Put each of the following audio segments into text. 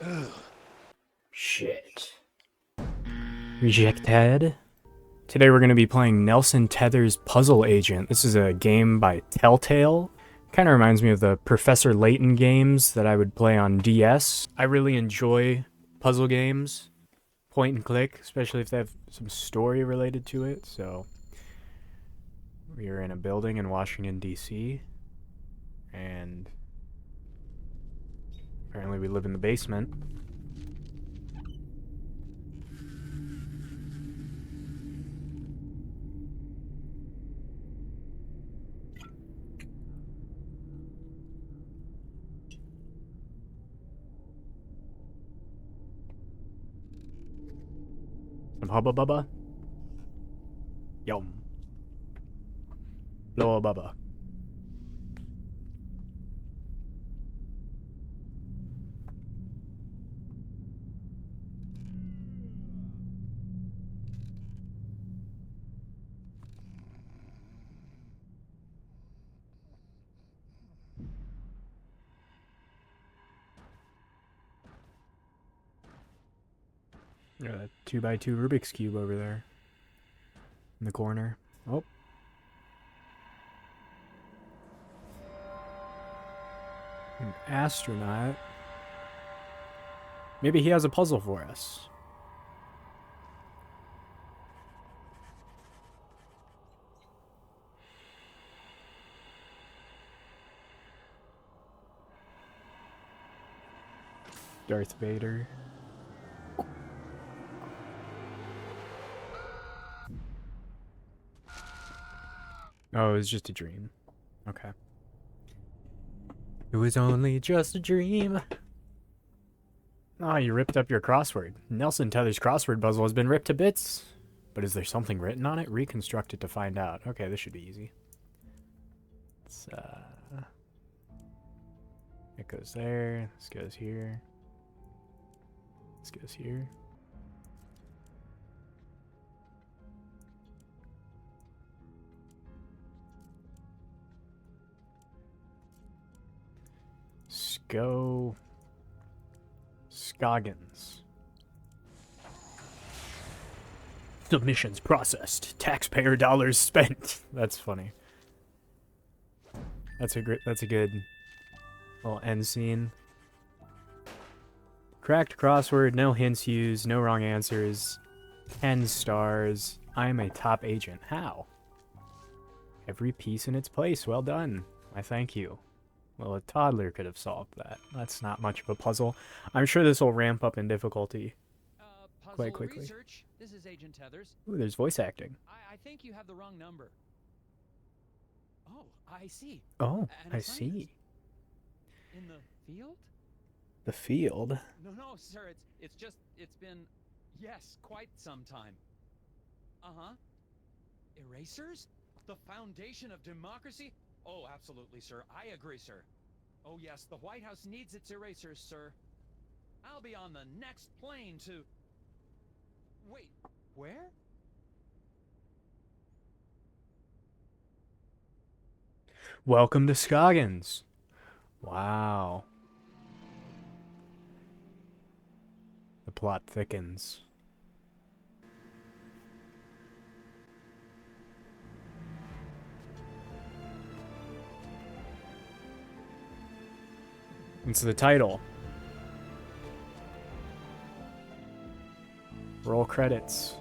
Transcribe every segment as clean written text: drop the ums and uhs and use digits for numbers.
Ugh. Shit. Rejected. Today we're going to be playing Nelson Tether's Puzzle Agent. This is a game by Telltale. Kind of reminds me of the Professor Layton games that I would play on DS. I really enjoy puzzle games, point and click, especially if they have some story related to it. So we are in a building in Washington, D.C. and apparently we live in the basement. Some hubba bubba. Yum. Blow bubba. Yeah, that 2x2 Rubik's Cube over there in the corner. Oh. An astronaut. Maybe he has a puzzle for us. Darth Vader. Oh, it was just a dream. Okay. It was only just a dream. Oh, you ripped up your crossword. Nelson Tether's crossword puzzle has been ripped to bits. But is there something written on it? Reconstruct it to find out. Okay, this should be easy. It's, it goes there. This goes here. This goes here. Go Scoggins. Submissions processed. Taxpayer dollars spent. That's funny. That's a good little end scene. Cracked crossword, no hints used, no wrong answers. 10 stars. I'm a top agent. How? Every piece in its place. Well done. I thank you. Well, a toddler could have solved that. That's not much of a puzzle. I'm sure this will ramp up in difficulty quite quickly. Research. This is Agent Tethers. Ooh, there's voice acting. I think you have the wrong number. Oh, I see. Oh, I see. In the field? The field? No, sir. It's been, yes, quite some time. Uh-huh. Erasers? The foundation of democracy? Oh, absolutely, sir. I agree, sir. Oh, yes, the White House needs its erasers, sir. I'll be on the next plane to... Wait, where? Welcome to Scoggins. Wow. The plot thickens. It's the title. Roll credits.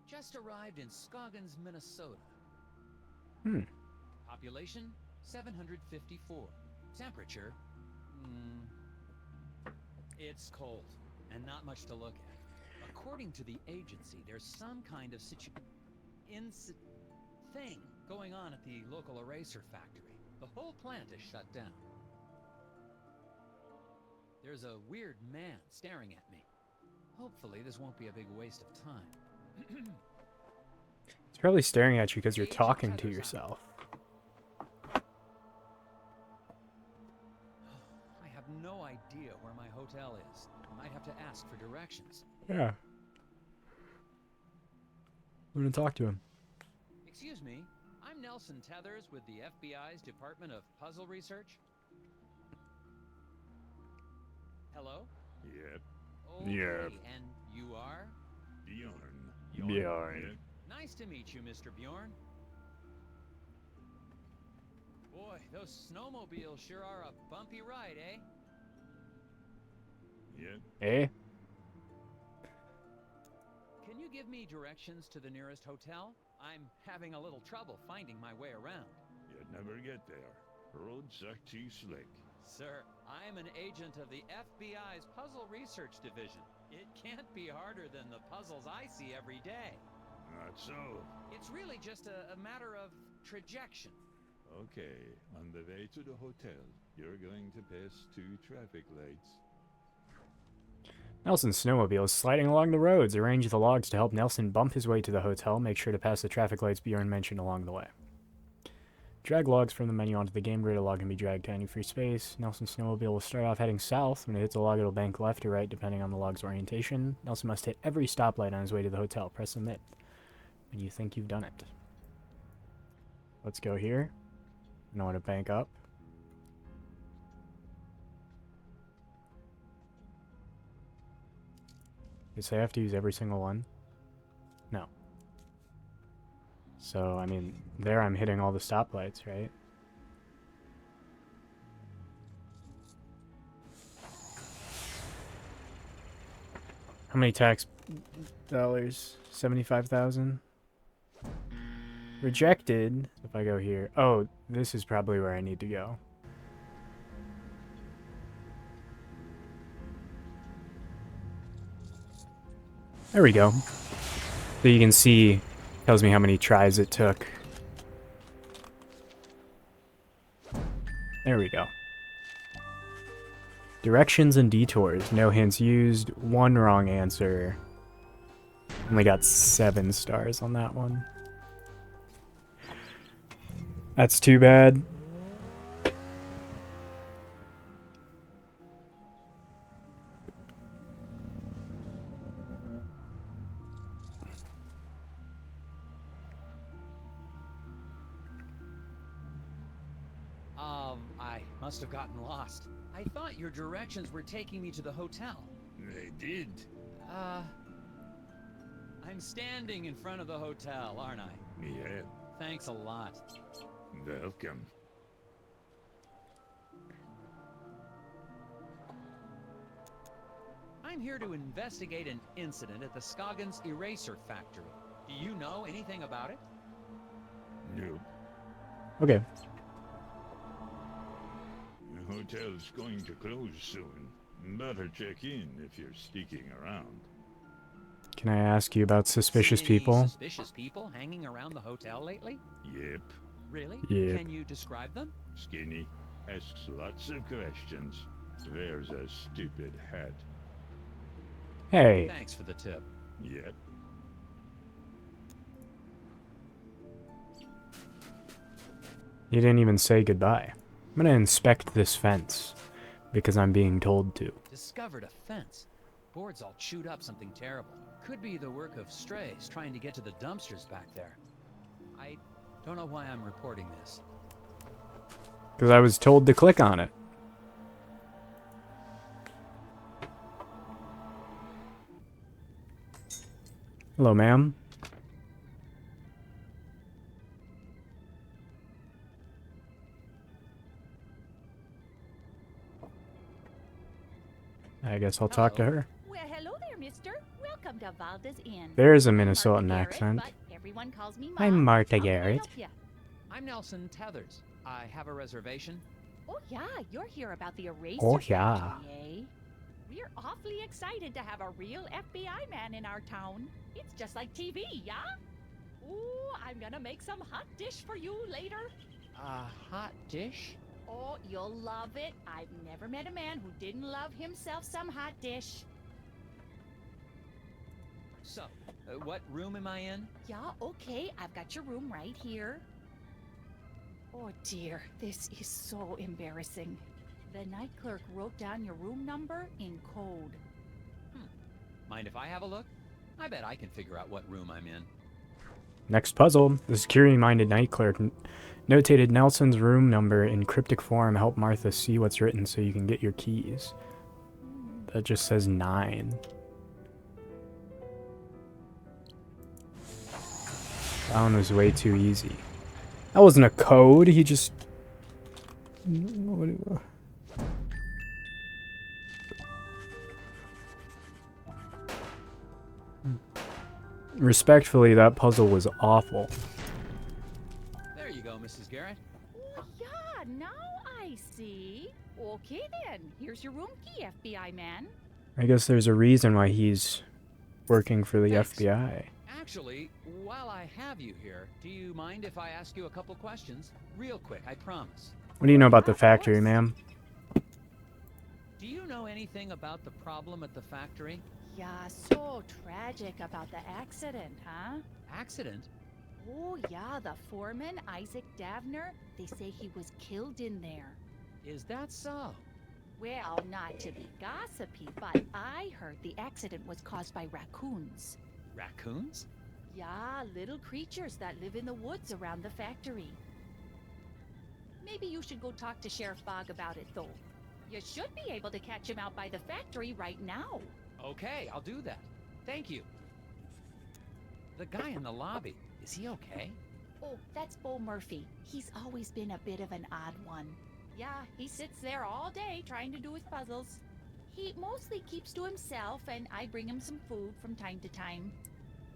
Just arrived in Scoggins, Minnesota. Population, 754. Temperature, it's cold, and not much to look at. According to the agency, there's some kind of thing going on at the local eraser factory. The whole plant is shut down. There's a weird man staring at me. Hopefully this won't be a big waste of time. It's probably staring at you because you're talking to yourself. idea where my hotel is. I'd have to ask for directions. Yeah. I'm gonna talk to him. Excuse me, I'm Nelson Tethers with the FBI's Department of Puzzle Research. Hello? Yep, Okay, Yep. and you are? Bjorn. Bjorn. Yep. Nice to meet you, Mr. Bjorn. Boy, those snowmobiles sure are a bumpy ride, eh? Yep. Eh? Can you give me directions to the nearest hotel? I'm having a little trouble finding my way around. You'd never get there. Roads are too slick. Sir, I'm an agent of the FBI's Puzzle Research Division. It can't be harder than the puzzles I see every day. Not so. It's really just a matter of trajection. Okay, on the way to the hotel, you're going to pass 2 traffic lights. Nelson's snowmobile is sliding along the roads. Arrange the logs to help Nelson bump his way to the hotel. Make sure to pass the traffic lights Bjorn mentioned along the way. Drag logs from the menu onto the game grid. A log can be dragged to any free space. Nelson's snowmobile will start off heading south. When it hits a log, it'll bank left or right depending on the log's orientation. Nelson must hit every stoplight on his way to the hotel. Press submit when you think you've done it. Let's go here. I want to bank up. Does I have to use every single one? No. So, I mean, there I'm hitting all the stoplights, right? How many tax dollars? 75,000? Rejected. If I go here. Oh, this is probably where I need to go. There we go. So you can see, tells me how many tries it took. There we go. Directions and detours. No hints used. 1 wrong answer. Only got 7 stars on that one. That's too bad. I must have gotten lost. I thought your directions were taking me to the hotel. They did. I'm standing in front of the hotel, aren't I? Yeah, Thanks a lot. welcome. I'm here to investigate an incident at the Scoggins Eraser Factory. Do you know anything about it? Nope. Okay. The hotel's going to close soon. Better check in if you're sticking around. Can I ask you about suspicious Seen any people? Suspicious people hanging around the hotel lately? Yep. Really? Yep. Can you describe them? Skinny. Asks lots of questions. Wears a stupid hat. Hey. Thanks for the tip. Yep. You didn't even say goodbye. I'm gonna inspect this fence. Because I'm being told to. Discovered a fence. Boards all chewed up, something terrible. Could be the work of strays trying to get to the dumpsters back there. I don't know why I'm reporting this. Because I was told to click on it. Hello, ma'am. I guess I'll talk to Hello. her. Well, hello there, mister. Welcome to Valda's Inn. There's a I'm Martha Minnesotan Garrett, accent. But everyone calls me I'm Mom. Martha How can I Garrett. help ya? I'm Nelson Tethers. I have a reservation. Oh, yeah, you're here about the eraser Oh, yeah. factory, eh? We're awfully excited to have a real FBI man in our town. It's just like TV, yeah? Ooh, I'm gonna make some hot dish for you later. A hot dish? Oh, you'll love it. I've never met a man who didn't love himself some hot dish. So, what room am I in? Yeah, okay, I've got your room right here. Oh dear, this is so embarrassing. The night clerk wrote down your room number in code. Mind if I have a look? I bet I can figure out what room I'm in. Next puzzle. The security-minded night clerk notated Nelson's room number in cryptic form. Help Martha see what's written so you can get your keys. That just says 9. That one was way too easy. That wasn't a code, he just... Respectfully, that puzzle was awful. There you go, Mrs. Garrett. Oh, yeah, now I see. Okay then, here's your room key, FBI man. I guess there's a reason why he's working for the Thanks. FBI. Actually, while I have you here, do you mind if I ask you a couple questions? Real quick, I promise. What do you know about the Of factory, course. ma'am? Do you know anything about the problem at the factory? Yeah, so tragic about the accident, huh? Accident? Oh, yeah, the foreman, Isaac Davner, they say he was killed in there. Is that so? Well, not to be gossipy, but I heard the accident was caused by raccoons. Raccoons? Yeah, little creatures that live in the woods around the factory. Maybe you should go talk to Sheriff Bog about it, though. You should be able to catch him out by the factory right now. Okay, I'll do that. Thank you. The guy in the lobby, is he okay? Oh, that's Bo Murphy. He's always been a bit of an odd one. Yeah, he sits there all day trying to do his puzzles. He mostly keeps to himself, and I bring him some food from time to time.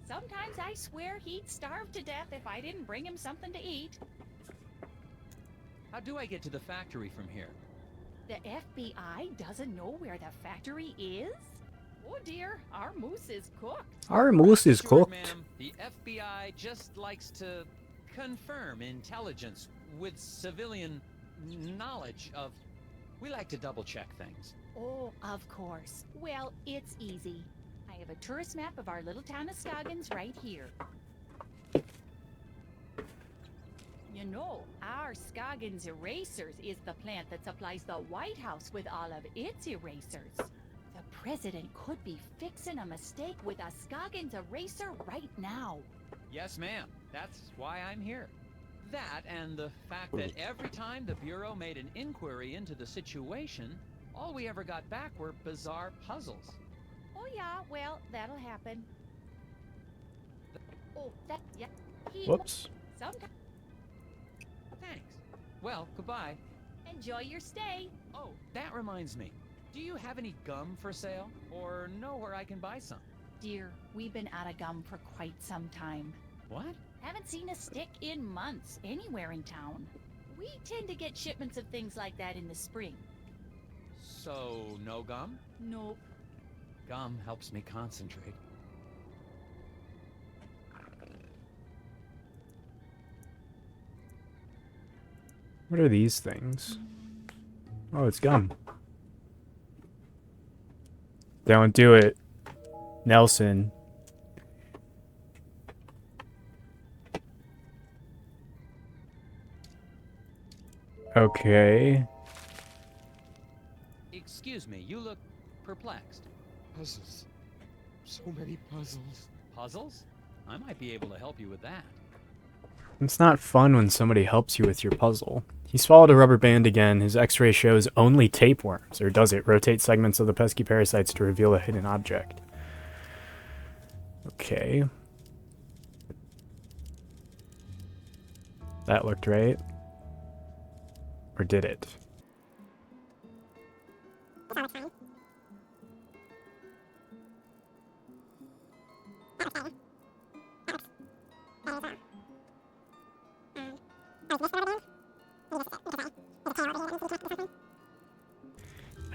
Sometimes I swear he'd starve to death if I didn't bring him something to eat. How do I get to the factory from here? The FBI doesn't know where the factory is? Oh dear, our moose is cooked. Our moose is Sure, cooked. ma'am. The FBI just likes to confirm intelligence with civilian knowledge of... We like to double-check things. Oh, of course. Well, it's easy. I have a tourist map of our little town of Scoggins right here. You know, our Scoggins Erasers is the plant that supplies the White House with all of its erasers. The president could be fixing a mistake with a Scoggins eraser right now. Yes, ma'am. That's why I'm here. That and the fact that every time the Bureau made an inquiry into the situation, all we ever got back were bizarre puzzles. Oh yeah, well, that'll happen. Oh, that, yeah. Whoops. Sometimes. Thanks. Well, goodbye. Enjoy your stay. Oh, that reminds me. Do you have any gum for sale? Or know where I can buy some? Dear, we've been out of gum for quite some time. What? Haven't seen a stick in months anywhere in town. We tend to get shipments of things like that in the spring. So, no gum? Nope. Gum helps me concentrate. What are these things? Oh, it's gum. Don't do it, Nelson. Okay. Excuse me, you look perplexed. Puzzles. So many puzzles. Puzzles? I might be able to help you with that. It's not fun when somebody helps you with your puzzle. He swallowed a rubber band again. His x-ray shows only tapeworms. Or does it? Rotate segments of the pesky parasites to reveal a hidden object. Okay. That looked right. Or did it?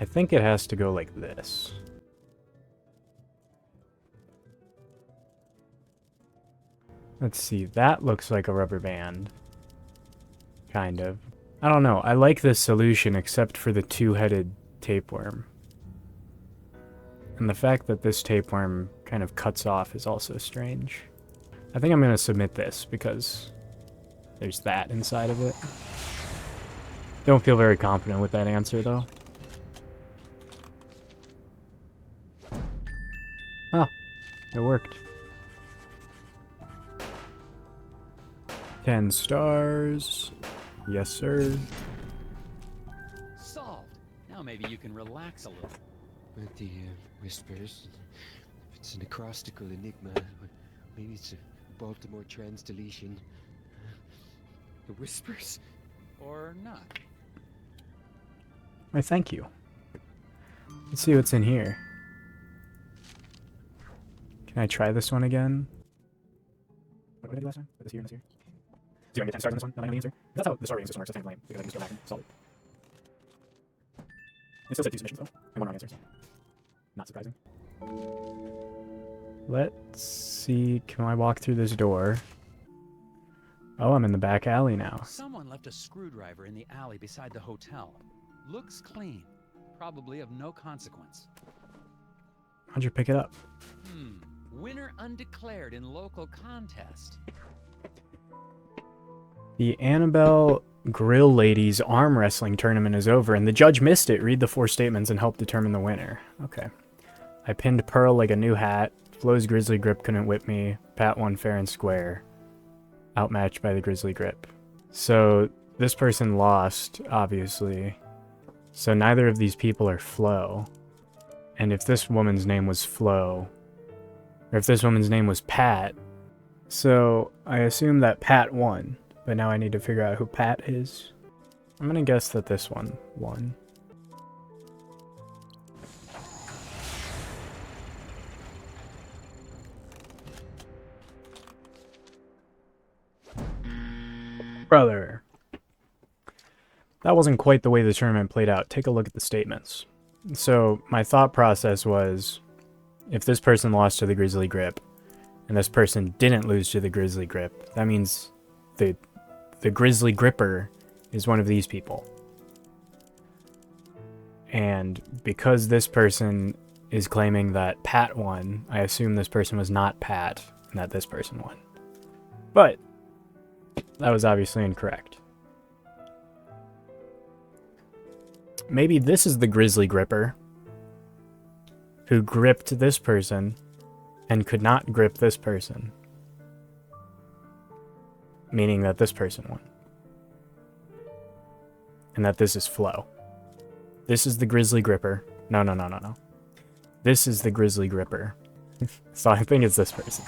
I think it has to go like this. Let's see, that looks like a rubber band. Kind of. I don't know, I like this solution except for the two-headed tapeworm. And the fact that this tapeworm kind of cuts off is also strange. I think I'm going to submit this because there's that inside of it. Don't feel very confident with that answer, though. Oh, it worked. 10 stars. Yes, sir. Solved. Now maybe you can relax a little. But the whispers. It's an acrostical enigma. Maybe it's a Baltimore trans deletion. The whispers? Or not. Why, thank you. Let's see what's in here. Can I try this one again? What did I do last time? Was this here and this here? Do I get 10 stars on this one? Not my answer? That's how the star rating system works. That's kind of lame, because I can just go back and solve it. It still said 2 submissions, though. And 1 wrong answer, so. Not surprising. Let's see. Can I walk through this door? Oh, I'm in the back alley now. Someone left a screwdriver in the alley beside the hotel. Looks clean. Probably of no consequence. How'd you pick it up? Winner undeclared in local contest. The Annabelle Grill Ladies arm wrestling tournament is over, and the judge missed it. Read the 4 statements and help determine the winner. Okay. I pinned Pearl like a new hat. Flo's Grizzly Grip couldn't whip me. Pat won fair and square. Outmatched by the Grizzly Grip. So, this person lost, obviously. So neither of these people are Flo. And if this woman's name was Flo, or if this woman's name was Pat, so I assume that Pat won. But now I need to figure out who Pat is. I'm gonna guess that this one won. Brother. That wasn't quite the way the tournament played out. Take a look at the statements. So, my thought process was, if this person lost to the Grizzly Grip, and this person didn't lose to the Grizzly Grip, that means the Grizzly Gripper is one of these people. And because this person is claiming that Pat won, I assume this person was not Pat, and that this person won. But that was obviously incorrect. Maybe this is the Grizzly Gripper who gripped this person and could not grip this person. Meaning that this person won. And that this is Flo. This is the Grizzly Gripper. No. This is the Grizzly Gripper. So I think it's this person.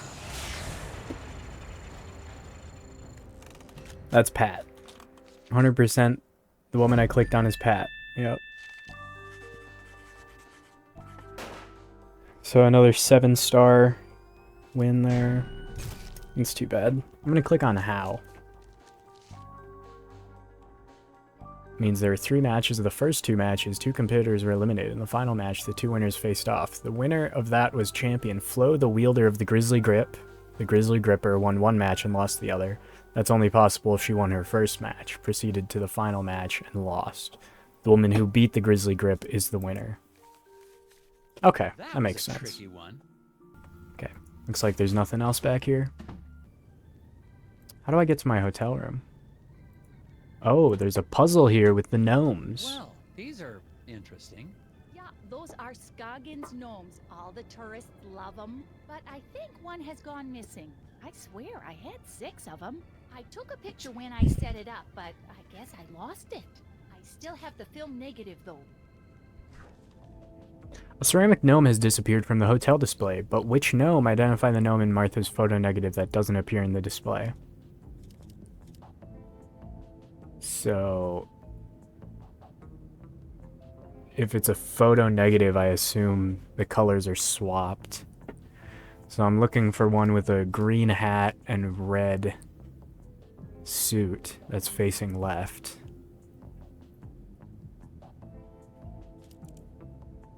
That's Pat. 100% the woman I clicked on is Pat. Yep. So another 7-star win there. It's too bad. I'm gonna click on how. Means there were 3 matches. Of the first 2 matches, 2 competitors were eliminated. In the final match, the 2 winners faced off. The winner of that was champion Flo, the wielder of the Grizzly Grip. The Grizzly Gripper won 1 match and lost the other. That's only possible if she won her first match, proceeded to the final match, and lost. The woman who beat the Grizzly Grip is the winner. Okay, that makes sense. Tricky one. Okay, looks like there's nothing else back here. How do I get to my hotel room? Oh, there's a puzzle here with the gnomes. Well, these are interesting. Yeah, those are Scoggins gnomes. All the tourists love them. But I think one has gone missing. I swear I had 6 of them. I took a picture when I set it up, but I guess I lost it. I still have the film negative, though. A ceramic gnome has disappeared from the hotel display, but which gnome? Identify the gnome in Martha's photo negative that doesn't appear in the display. So, if it's a photo negative, I assume the colors are swapped. So I'm looking for one with a green hat and red suit that's facing left.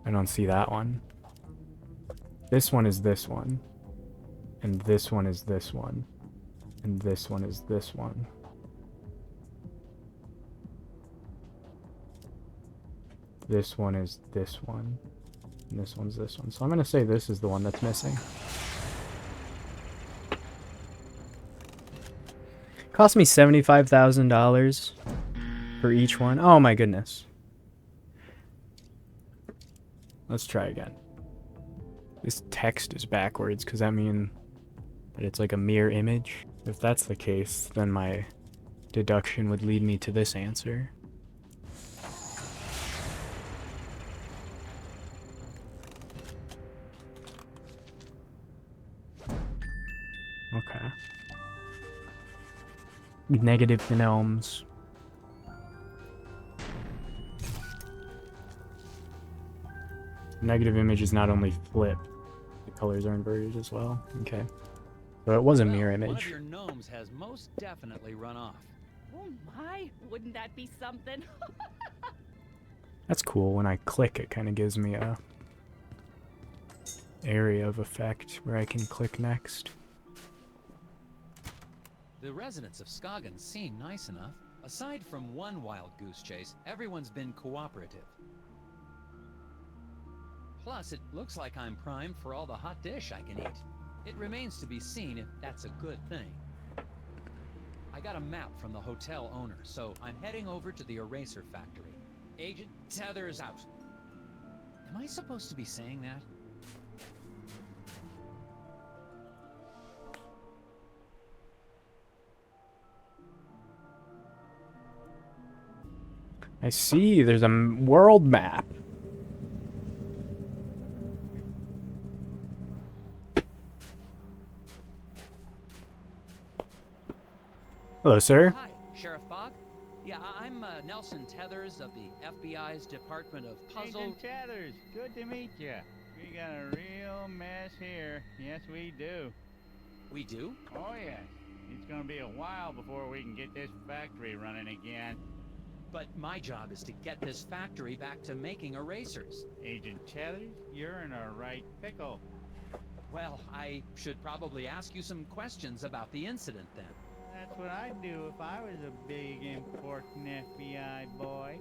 I don't see that one. This one is this one. And this one is this one. And this one is this one. This one is this one. And this one's this one. So I'm gonna say this is the one that's missing. Cost me $75,000. for each one. Oh my goodness. Let's try again. This text is backwards. Does that mean that it's like a mirror image? If that's the case, then my deduction would lead me to this answer. Okay. Negative gnomes. Negative image is not only flipped, the colors are inverted as well. Okay. So it was a mirror One of image. your gnomes has most definitely run off. Oh my, wouldn't that be something? That's cool. When I click, it kind of gives me a area of effect where I can click next. The residents of Skagen seem nice enough. Aside from one wild goose chase, everyone's been cooperative. Plus, it looks like I'm primed for all the hot dish I can eat. It remains to be seen if that's a good thing. I got a map from the hotel owner, so I'm heading over to the eraser factory. Agent Tethers out. Am I supposed to be saying that? I see. There's a world map. Hello, sir. Hi, Sheriff Fogg. Yeah, I'm Nelson Tethers of the FBI's Department of Puzzle... Agent Tethers, good to meet you. We got a real mess here. Yes, we do. We do? Oh, yes. It's gonna be a while before we can get this factory running again. But my job is to get this factory back to making erasers. Agent Tethers, you're in a right pickle. Well, I should probably ask you some questions about the incident then. That's what I'd do if I was a big, important FBI boy.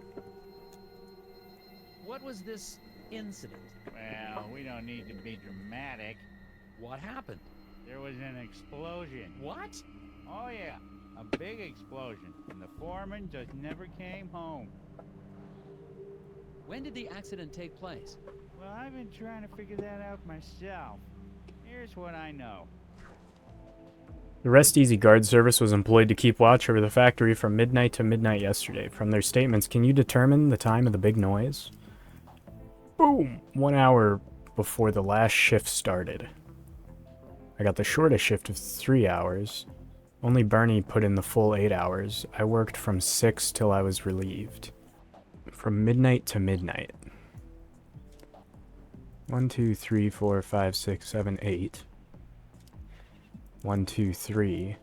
What was this incident? Well, we don't need to be dramatic. What happened? There was an explosion. What? Oh, yeah. A big explosion. And the foreman just never came home. When did the accident take place? Well, I've been trying to figure that out myself. Here's what I know. The Rest Easy Guard service was employed to keep watch over the factory from midnight to midnight yesterday. From their statements, can you determine the time of the big noise? Boom! 1 hour before the last shift started. I got the shortest shift of 3 hours. Only Bernie put in the full 8 hours. I worked from 6 till I was relieved. From midnight to midnight. 1, 2, 3, 4, 5, 6, 7, 8. 1, 2, 3.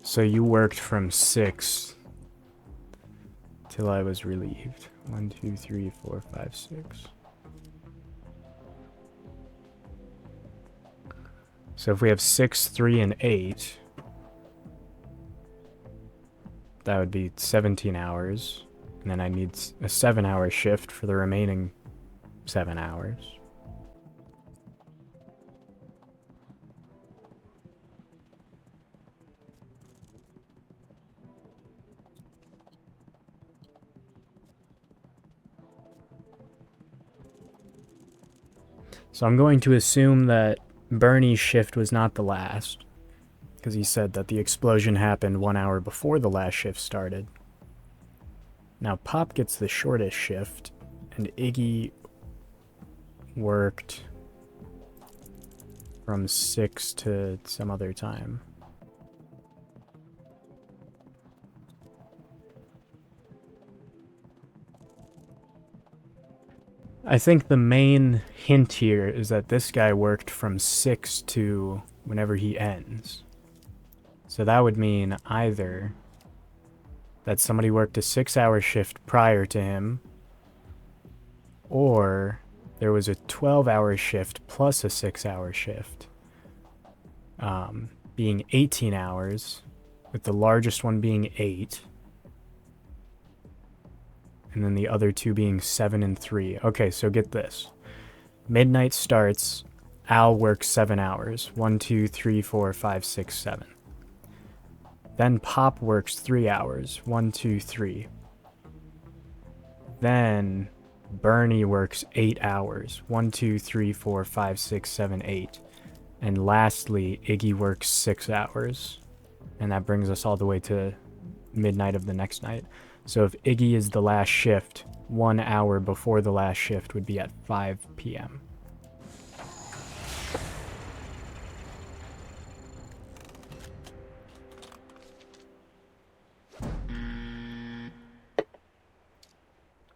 So you worked from 6 till I was relieved. 1, 2, 3, 4, 5, 6. So if we have 6, 3, and 8, that would be 17 hours. And then I need a 7-hour shift for the remaining 7 hours. So I'm going to assume that Bernie's shift was not the last, because he said that the explosion happened 1 hour before the last shift started. Now Pop gets the shortest shift, and Iggy worked from 6 to some other time. I think the main hint here is that this guy worked from 6 to whenever he ends. So that would mean either that somebody worked a 6-hour shift prior to him, or there was a 12-hour shift plus a 6-hour shift, being 18 hours, with the largest one being 8. And then the other two being 7 and 3. Okay, so get this. Midnight starts. Al works 7 hours. 1, 2, 3, 4, 5, 6, 7. Then Pop works 3 hours. 1, 2, 3. Then Bernie works 8 hours. 1, 2, 3, 4, 5, 6, 7, 8. And lastly, Iggy works 6 hours. And that brings us all the way to midnight of the next night. So if Iggy is the last shift, 1 hour before the last shift would be at 5 p.m.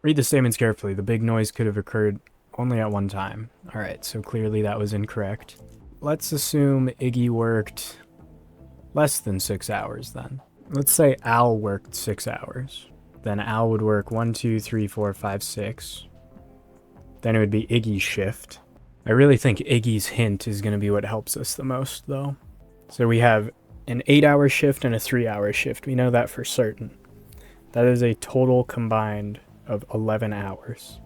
Read the statements carefully. The big noise could have occurred only at one time. Alright, so clearly that was incorrect. Let's assume Iggy worked less than 6 hours then. Let's say Al worked 6 hours. Then Al would work 1, 2, 3, 4, 5, 6. Then it would be Iggy's shift. I really think Iggy's hint is going to be what helps us the most, though. So we have an 8-hour shift and a 3-hour shift. We know that for certain. That is a total combined of 11 hours.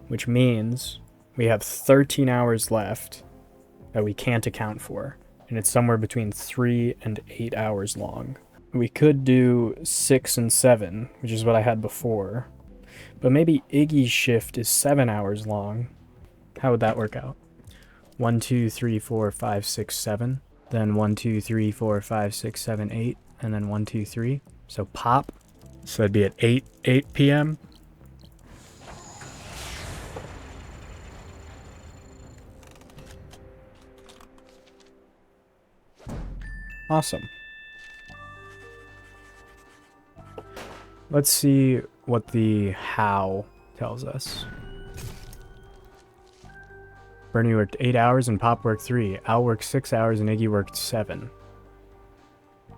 Which means we have 13 hours left that we can't account for. And it's somewhere between 3 and 8 hours long. We could do 6 and 7, which is what I had before. But maybe Iggy's shift is 7 hours long. How would that work out? 1, 2, 3, 4, 5, 6, 7. Then 1, 2, 3, 4, 5, 6, 7, 8. And then 1, 2, 3. So Pop. So it'd be at 8 p.m. Awesome. Let's see what the how tells us. Bernie worked 8 hours and Pop worked 3. Al worked 6 hours and Iggy worked 7.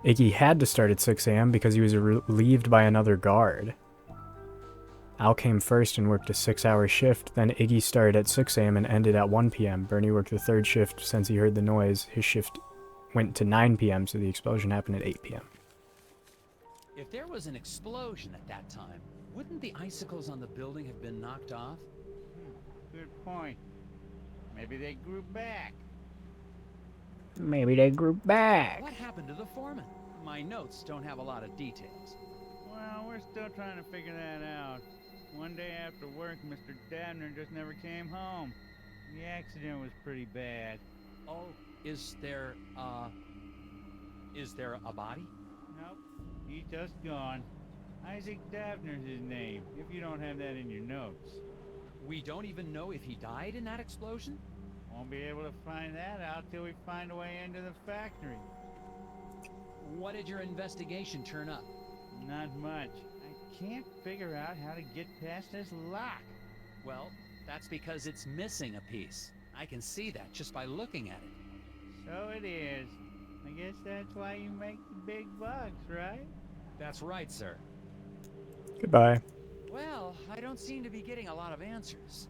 Iggy had to start at 6 a.m. because he was relieved by another guard. Al came first and worked a 6-hour shift, then Iggy started at 6 a.m. and ended at 1 p.m. Bernie worked the third shift since he heard the noise. His shift went to 9 p.m., so the explosion happened at 8 p.m. If there was an explosion at that time, wouldn't the icicles on the building have been knocked off? Good point. Maybe they grew back. Maybe they grew back. What happened to the foreman? My notes don't have a lot of details. Well, we're still trying to figure that out. One day after work, Mr. Dabner just never came home. The accident was pretty bad. Oh, is there a body? Nope, he's just gone. Isaac Dabner's his name, if you don't have that in your notes. We don't even know if he died in that explosion? Won't be able to find that out till we find a way into the factory. What did your investigation turn up? Not much. I can't figure out how to get past this lock. Well, that's because it's missing a piece. I can see that just by looking at it. So it is. I guess that's why you make the big bucks, right? That's right, sir. Goodbye. Well, I don't seem to be getting a lot of answers.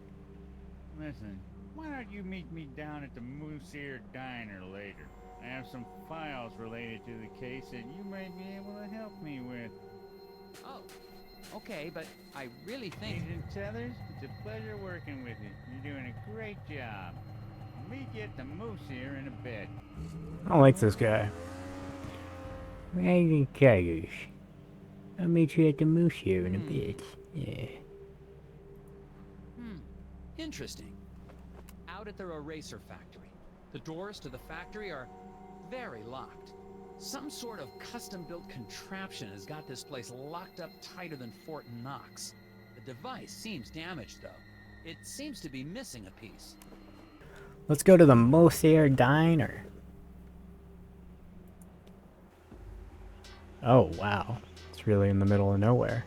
Listen, why don't you meet me down at the Moose Ear Diner later? I have some files related to the case that you may be able to help me with. Oh, okay, but I really think... Agent Tethers, it's a pleasure working with you. You're doing a great job. I'll meet you at the Moose Ear in a bit. I don't like this guy. Agent Tethers. I'll meet you at the Moose here in a bit. Yeah. Interesting. Out at their eraser factory. The doors to the factory are very locked. Some sort of custom-built contraption has got this place locked up tighter than Fort Knox. The device seems damaged, though. It seems to be missing a piece. Let's go to the Moose Ear Diner. Oh, wow. It's really in the middle of nowhere.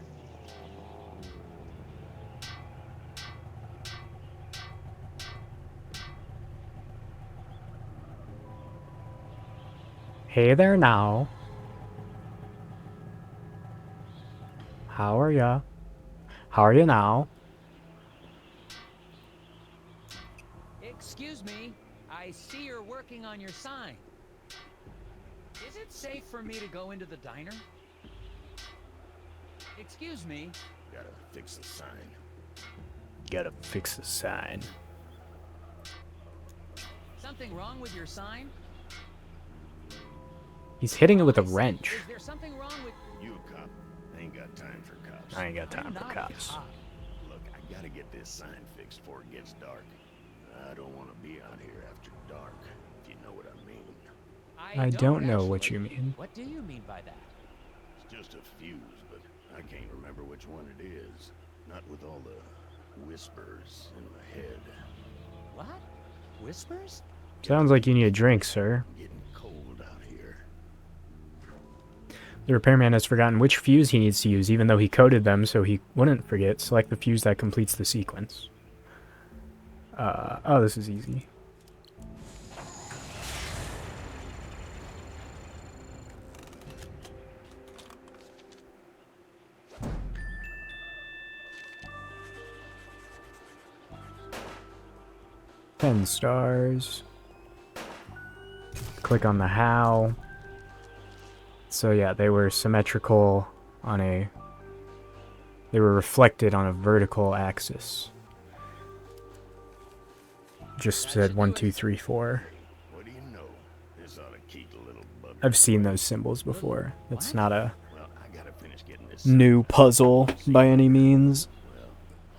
Hey there now. How are ya? How are you now? Excuse me, I see you're working on your sign. Is it safe for me to go into the diner? Excuse me. Gotta fix the sign. Gotta fix the sign. Something wrong with your sign? He's hitting it with a Listen, wrench. Is there something wrong with... You a cop? I ain't got time for cops. I ain't got time I'm for not a cops. cop. Look, I gotta get this sign fixed before it gets dark. I don't want to be out here after dark, if you know what I mean. I don't know what actually. you mean. What do you mean by that? It's just a fuse, but I can't remember which one it is. Not with all the whispers in my head. What? Whispers? Sounds like you need a drink, sir. I'm getting cold out here. The repairman has forgotten which fuse he needs to use, even though he coded them so he wouldn't forget. Select the fuse that completes the sequence. Oh, this is easy. Ten stars. Click on the how. So yeah, they were symmetrical on a... They were reflected on a vertical axis. Just said 1, 2, 3, 4. What do you know? This ought to keep the little bug. I've seen those symbols before. It's not a Well, I gotta finish getting this. new puzzle by any means.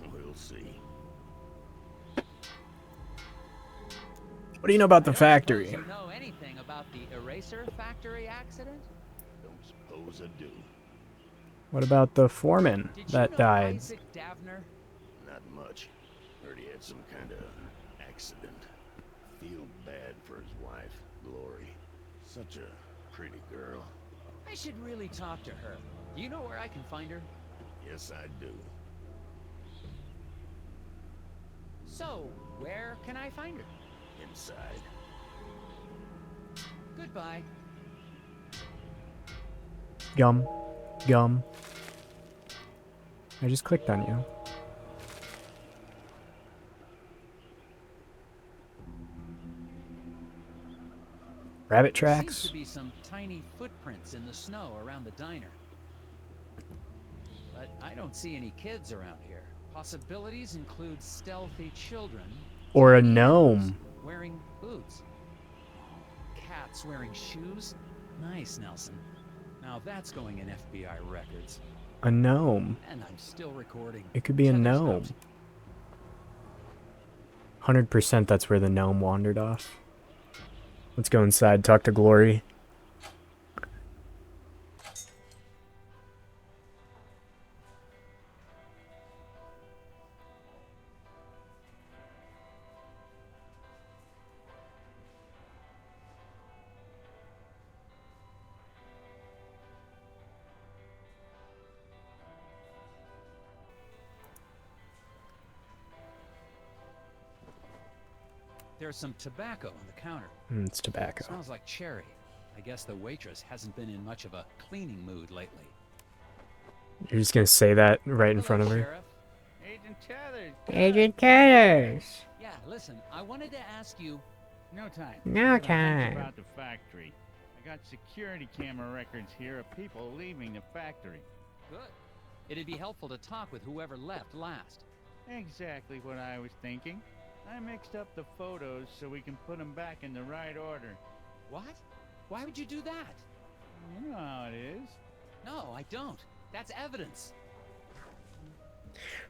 Well, we'll see. What do you know about the I don't suppose factory? you know anything about the eraser factory accident? Don't suppose I do. What about the foreman Did you that know died? Isaac Davner? Not much. Heard he had some kind of accident. Feel bad for his wife, Glory. Such a pretty girl. I should really talk to her. Do you know where I can find her? Yes, I do. So, where can I find her? Inside. Goodbye. Gum. Gum. I just clicked on you. Rabbit There seems tracks? to be some tiny footprints in the snow around the diner. But I don't see any kids around here. Possibilities include stealthy children. Or a tiny gnome. animals wearing boots. Cats wearing shoes. Nice, Nelson. Now that's going in FBI records. A gnome. And I'm still recording. It could be a Check this gnome. out. 100% that's where the gnome wandered off. Let's go inside, talk to Glory. There's some tobacco on the counter. It's tobacco. Smells like cherry. I guess the waitress hasn't been in much of a cleaning mood lately. You're just gonna say that right in Hello, front of her? Sheriff. Agent Tethers. Agent Cutters! Yeah, listen, I wanted to ask you... No time. No Gotta think time. About the factory. I got security camera records here of people leaving the factory. Good. It'd be helpful to talk with whoever left last. Exactly what I was thinking. I mixed up the photos so we can put them back in the right order. What? Why would you do that? You know how it is. No, I don't. That's evidence.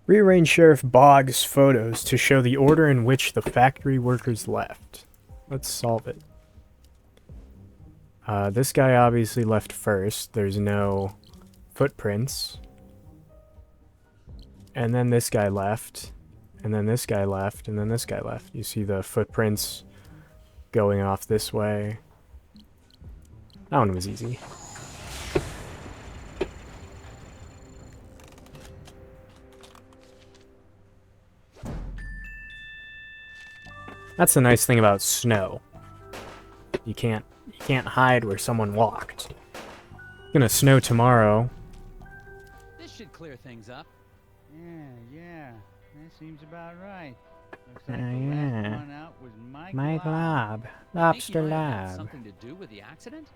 Rearrange Sheriff Boggs' photos to show the order in which the factory workers left. Let's solve it. This guy obviously left first. There's no footprints. And then this guy left. And then this guy left. And then this guy left. You see the footprints going off this way. That one was easy. That's the nice thing about snow. You can't hide where someone walked. It's gonna snow tomorrow. This should clear things up. Yeah. That seems about right. Looks like Oh, the yeah. last one out was Mike Mike Lobb. Lobb. Think Lobster he might have had Lobb. something to do with the accident?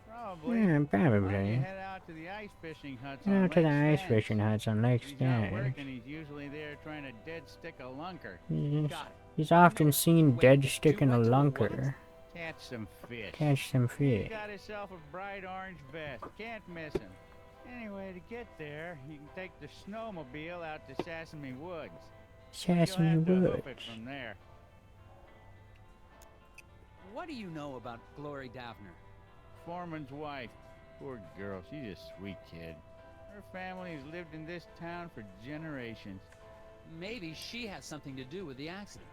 Probably. Yeah, Why don't you probably. head out to the ice fishing huts Go on to the Lake ice Stagg. fishing huts on Lake He's out Stagg. working. He's usually there trying to dead stick a lunker. He's, Got it. he's often seen Wait, dead you sticking a went to the lunker. Catch some fish. Catch some He fish. got himself a bright orange vest. Can't miss him. Anyway, to get there, you can take the snowmobile out to Sesame Woods. You'll have Sesame to hoof Woods. it from there. What do you know about Glory Daffner? Foreman's wife. Poor girl, she's a sweet kid. Her family's lived in this town for generations. Maybe she has something to do with the accident.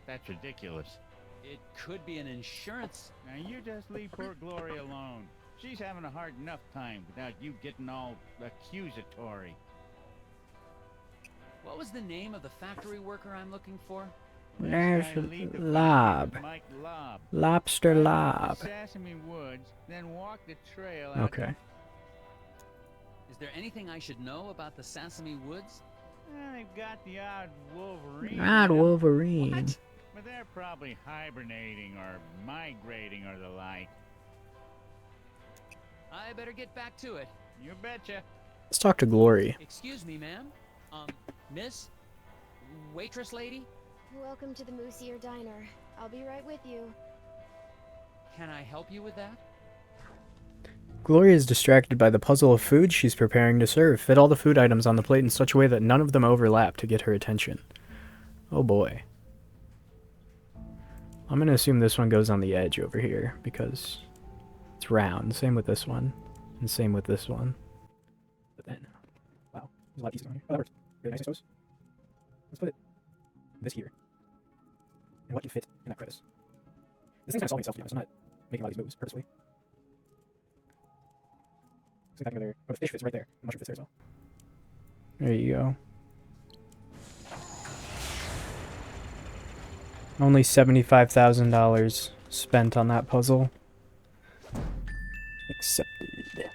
That's ridiculous. It could be an insurance. Now you just leave poor Glory alone. She's having a hard enough time without you getting all accusatory. What was the name of the factory worker I'm looking for? There's Next time, leave the Lob. factory with Mike Lob. Lobster Drive to Lob. Sesame Woods, then walk the trail out. Okay. Is there anything I should know about the Sesame Woods? They've got the odd Wolverine. Odd in 'em, Wolverine. What? But they're probably hibernating or migrating or the like. I better get back to it. You betcha. Let's talk to Glory. Excuse me, ma'am. Miss? Waitress lady? Welcome to the Moosier Diner. I'll be right with you. Can I help you with that? Glory is distracted by the puzzle of food she's preparing to serve. Fit all the food items on the plate in such a way that none of them overlap to get her attention. Oh boy. I'm gonna assume this one goes on the edge over here because it's round. Same with this one, and same with this one. But then, wow, there's a lot of pieces on here. Oh, that works. Really nice, I suppose. Let's put this here. And what can fit in that crevice? This thing's kind of solving itself, to be honest. I'm not making a lot of these moves purposely. Looks like I can go there. Oh, the fish fits right there. The mushroom fits there as well. There you go. Only $75,000 spent on that puzzle. Accepted.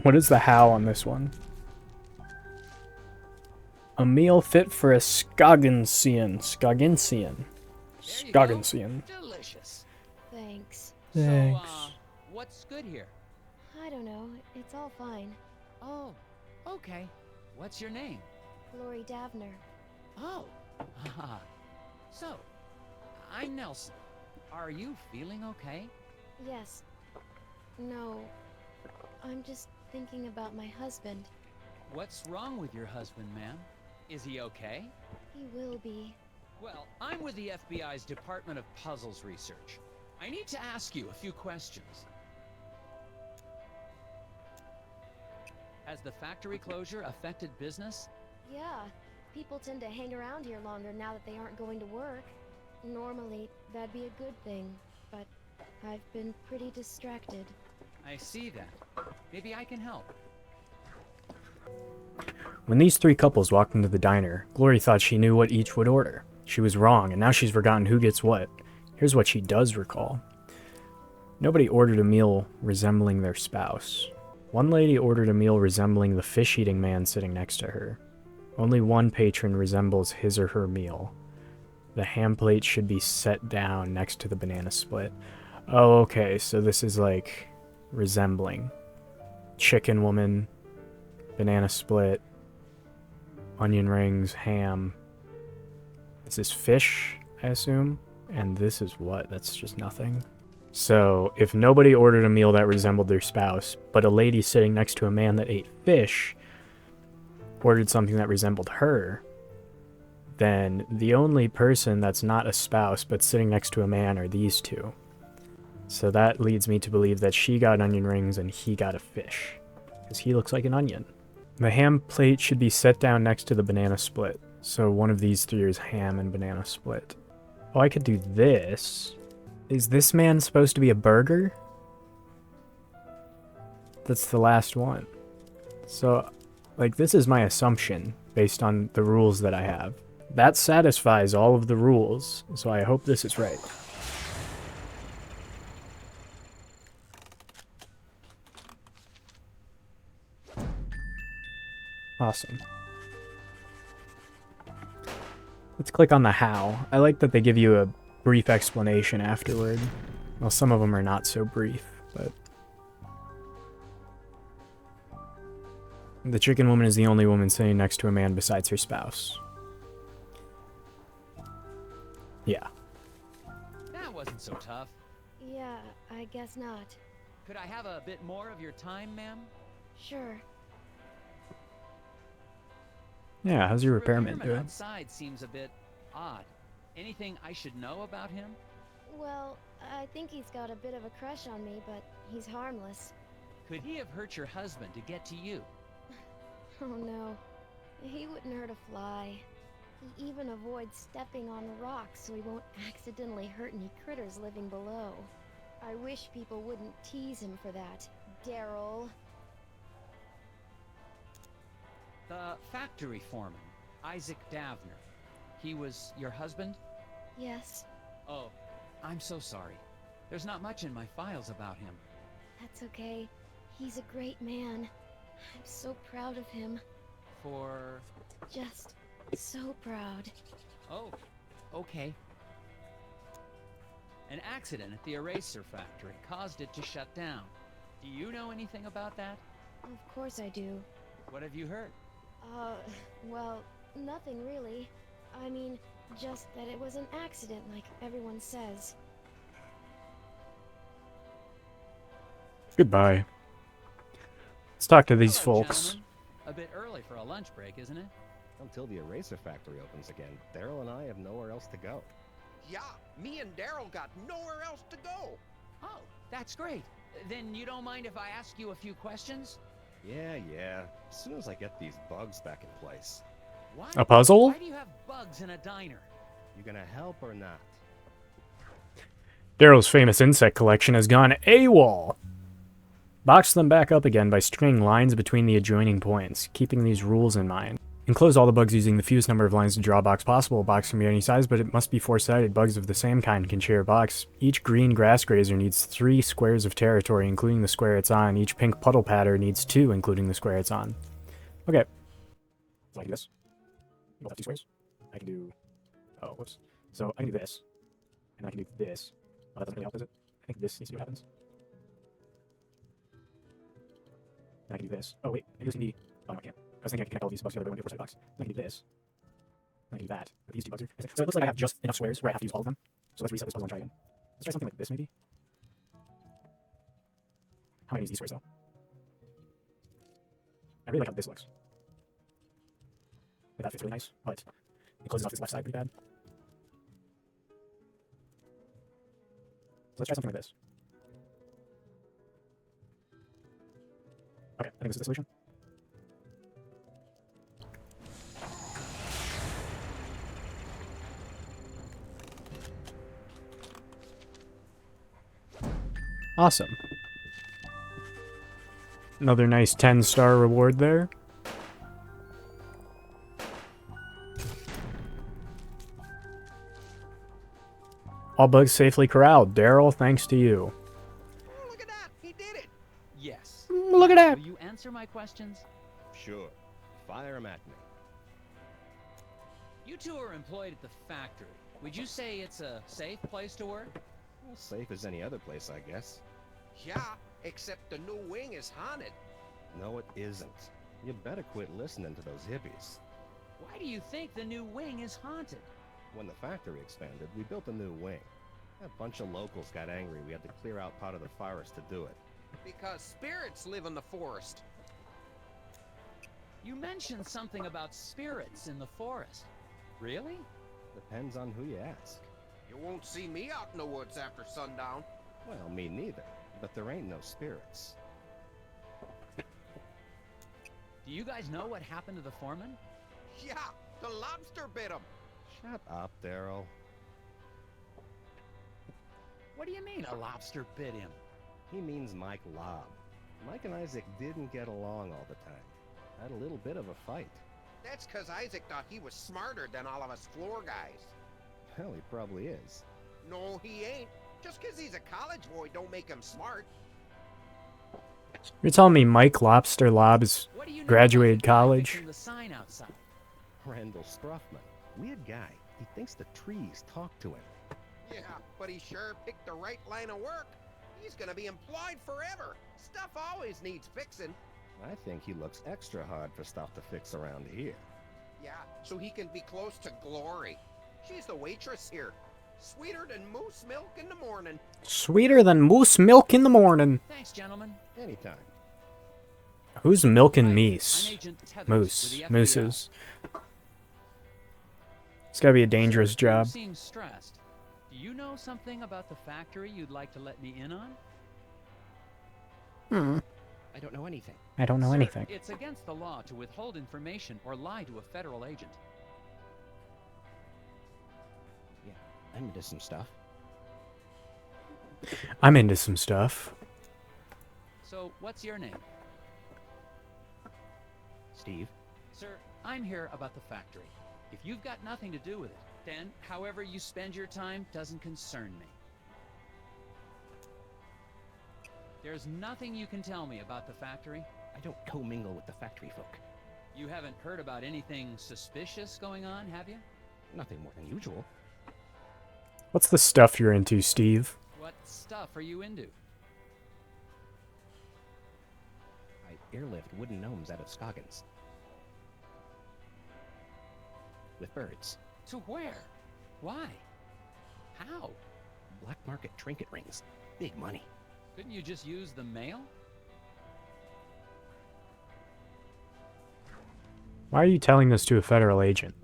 What is the how on this one? A meal fit for a Skoggensian. Skoggensian. There you go. Skoggensian. Delicious. Thanks. Thanks. So, what's good here? I don't know. It's all fine. Oh, okay. What's your name? Glory Davner. Oh, haha. So, I'm Nelson. Are you feeling okay? Yes. No. I'm just thinking about my husband. What's wrong with your husband, ma'am? Is he okay? He will be. Well, I'm with the FBI's Department of Puzzles Research. I need to ask you a few questions. Has the factory closure affected business? Yeah. People tend to hang around here longer now that they aren't going to work. Normally, that'd be a good thing, but I've been pretty distracted. I see that. Maybe I can help. When these three couples walked into the diner, Glory thought she knew what each would order. She was wrong, and now she's forgotten who gets what. Here's what she does recall. Nobody ordered a meal resembling their spouse. One lady ordered a meal resembling the fish-eating man sitting next to her. Only one patron resembles his or her meal. The ham plate should be set down next to the banana split. Oh, okay, so this is like resembling. Chicken woman, banana split, onion rings, ham. This is fish, I assume. And this is what? That's just nothing. So, if nobody ordered a meal that resembled their spouse, but a lady sitting next to a man that ate fish ordered something that resembled her, then the only person that's not a spouse but sitting next to a man are these two. So that leads me to believe that she got onion rings and he got a fish, because he looks like an onion. The ham plate should be set down next to the banana split, so one of these three is ham and banana split. Oh, I could do this. Is this man supposed to be a burger? That's the last one. So, like, this is my assumption based on the rules that I have. That satisfies all of the rules, so I hope this is right. Awesome. Let's click on the how. I like that they give you a brief explanation afterward. Well, some of them are not so brief, but... The chicken woman is the only woman sitting next to a man besides her spouse. Yeah. That wasn't so tough. Yeah, I guess not. Could I have a bit more of your time, ma'am? Sure. Yeah, how's your The repairman doing? outside seems a bit odd. Anything I should know about him? Well, I think he's got a bit of a crush on me, but he's harmless. Could he have hurt your husband to get to you? Oh no. He wouldn't hurt a fly. He even avoids stepping on rocks so he won't accidentally hurt any critters living below. I wish people wouldn't tease him for that, Daryl. The factory foreman, Isaac Davner. He was your husband? Yes, Oh, I'm so sorry. There's not much in my files about him. that's okay. He's a great man. I'm so proud of him. For... Just so proud. Oh, okay. An accident at the eraser factory caused it to shut down. Do you know anything about that? Of course I do. What have you heard? Well, nothing really. I mean, just that it was an accident like everyone says. Goodbye. Let's talk to these Hello, folks. gentlemen. A bit early for a lunch break, isn't it? Until the eraser factory opens again, Daryl and I have nowhere else to go. Yeah, me and Daryl got nowhere else to go. Oh, that's great. Then you don't mind if I ask you a few questions? Yeah. As soon as I get these bugs back in place. Why? A puzzle? Why do you have bugs in a diner? You gonna help or not? Daryl's famous insect collection has gone AWOL. Box them back up again by stringing lines between the adjoining points, keeping these rules in mind. Enclose all the bugs using the fewest number of lines to draw a box possible. A box can be any size, but it must be four-sided. Bugs of the same kind can share a box. Each green grass grazer needs 3 squares of territory, including the square it's on. Each pink puddle patter needs 2, including the square it's on. Okay. So I can do this. Both have 2 squares. I can do... Oh, whoops. So I can do this. And I can do this. Oh, that doesn't really help, does it? I think this needs to be what happens. And I can do this. Oh, wait. I just need... Oh, no, I can't. I was thinking I could connect all these bugs together by one four-sided box. And I can do this. And I can do that. But these 2 bugs are... So it looks like I have just enough squares where I have to use all of them. So let's reset this puzzle and try again. Let's try something like this, maybe. How many is these squares, though? I really like how this looks. Like, that fits really nice, but it closes off this left side pretty bad. So let's try something like this. Okay, I think this is the solution. Awesome. Another nice 10-star reward there. All bugs safely corralled. Daryl, thanks to you. Oh, look at that! He did it! Yes. Look at that! Will you answer my questions? Sure. Fire 'em at me. You two are employed at the factory. Would you say it's a safe place to work? Well, safe as any other place, I guess. Yeah, except the new wing is haunted. No, it isn't. You better quit listening to those hippies. Why do you think the new wing is haunted? When the factory expanded, we built a new wing. A bunch of locals got angry we had to clear out part of the forest to do it. Because spirits live in the forest. You mentioned something about spirits in the forest. Really? Depends on who you ask. You won't see me out in the woods after sundown. Well, me neither. But there ain't no spirits. Do you guys know what happened to the foreman? Yeah, the lobster bit him. Shut up, Daryl. What do you mean a lobster bit him? He means Mike Lobb. Mike and Isaac didn't get along all the time. Had a little bit of a fight. That's because Isaac thought he was smarter than all of us floor guys. Well, he probably is. No, he ain't. Just because he's a college boy don't make him smart. You're telling me Mike Lobster Lobb is What do you know graduated about the guy college? fixing the sign outside? Randall Struffman. Weird guy. He thinks the trees talk to him. Yeah, but he sure picked the right line of work. He's gonna be employed forever. Stuff always needs fixing. I think he looks extra hard for stuff to fix around here. Yeah, so he can be close to Glory. She's the waitress here. Sweeter than moose milk in the morning. Sweeter than moose milk in the morning. Thanks, gentlemen. Anytime. Who's milking Right, meese? I'm Agent Tethers Moose. with the FBI. Mooses. It's gotta be a dangerous Sir, job. You seem stressed. Do you know something about the factory you'd like to let me in on? I don't know anything. I don't know Sir, anything. It's against the law to withhold information or lie to a federal agent. Yeah, I'm into some stuff. I'm into some stuff. So, what's your name? Steve? Sir, I'm here about the factory. If you've got nothing to do with it, then however you spend your time doesn't concern me. There's nothing you can tell me about the factory? I don't commingle with the factory folk. You haven't heard about anything suspicious going on, have you? Nothing more than usual. What's the stuff you're into, Steve? What stuff are you into? I airlift wooden gnomes out of Scoggins. With birds. To where? Why? How? Black market trinket rings. Big money. Couldn't you just use the mail? Why are you telling this to a federal agent?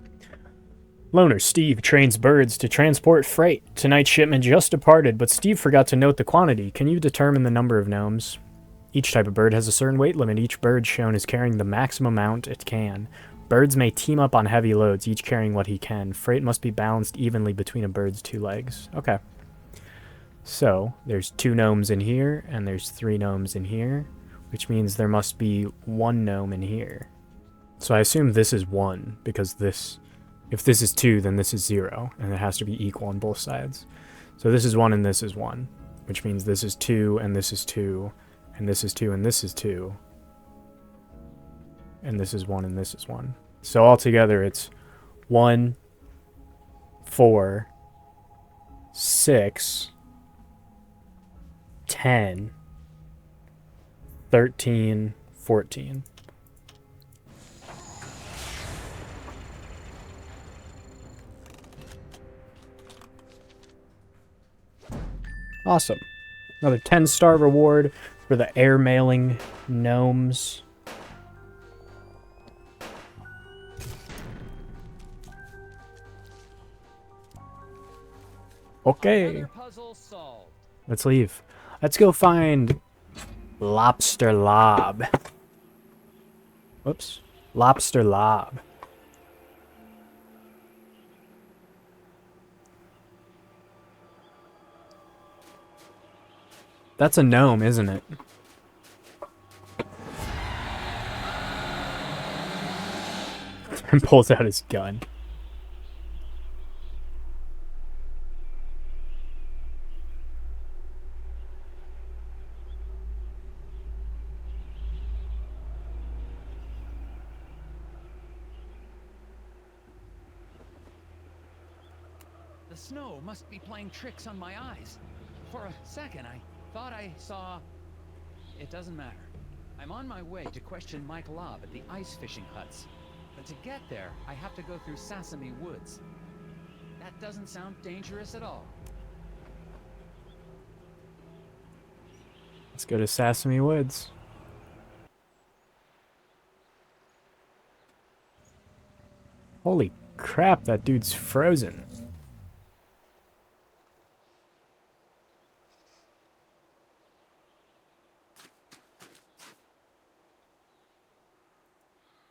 Loner Steve trains birds to transport freight. Tonight's shipment just departed, but Steve forgot to note the quantity. Can you determine the number of gnomes? Each type of bird has a certain weight limit. Each bird shown is carrying the maximum amount it can. Birds may team up on heavy loads, each carrying what he can. Freight must be balanced evenly between a bird's two legs. Okay. So, there's 2 gnomes in here, and there's 3 gnomes in here, which means there must be 1 gnome in here. So I assume this is 1, because this... If this is 2, then this is 0, and it has to be equal on both sides. So this is 1 and this is 1, which means this is 2 and this is 2, and this is 2 and this is 2, and this is 1 and this is 1. So altogether it's 1, 4, 6, 10, 13, 14. Awesome. Another 10-star reward for the air mailing gnomes. Okay. Another puzzle solved. Let's leave. Let's go find Lobster Lob. Whoops. Lobster Lob. That's a gnome, isn't it? And pulls out his gun. The snow must be playing tricks on my eyes. For a second, I thought I saw... It doesn't matter. I'm on my way to question Mike Lobb at the ice fishing huts. But to get there, I have to go through Sesame Woods. That doesn't sound dangerous at all. Let's go to Sesame Woods. Holy crap, that dude's frozen.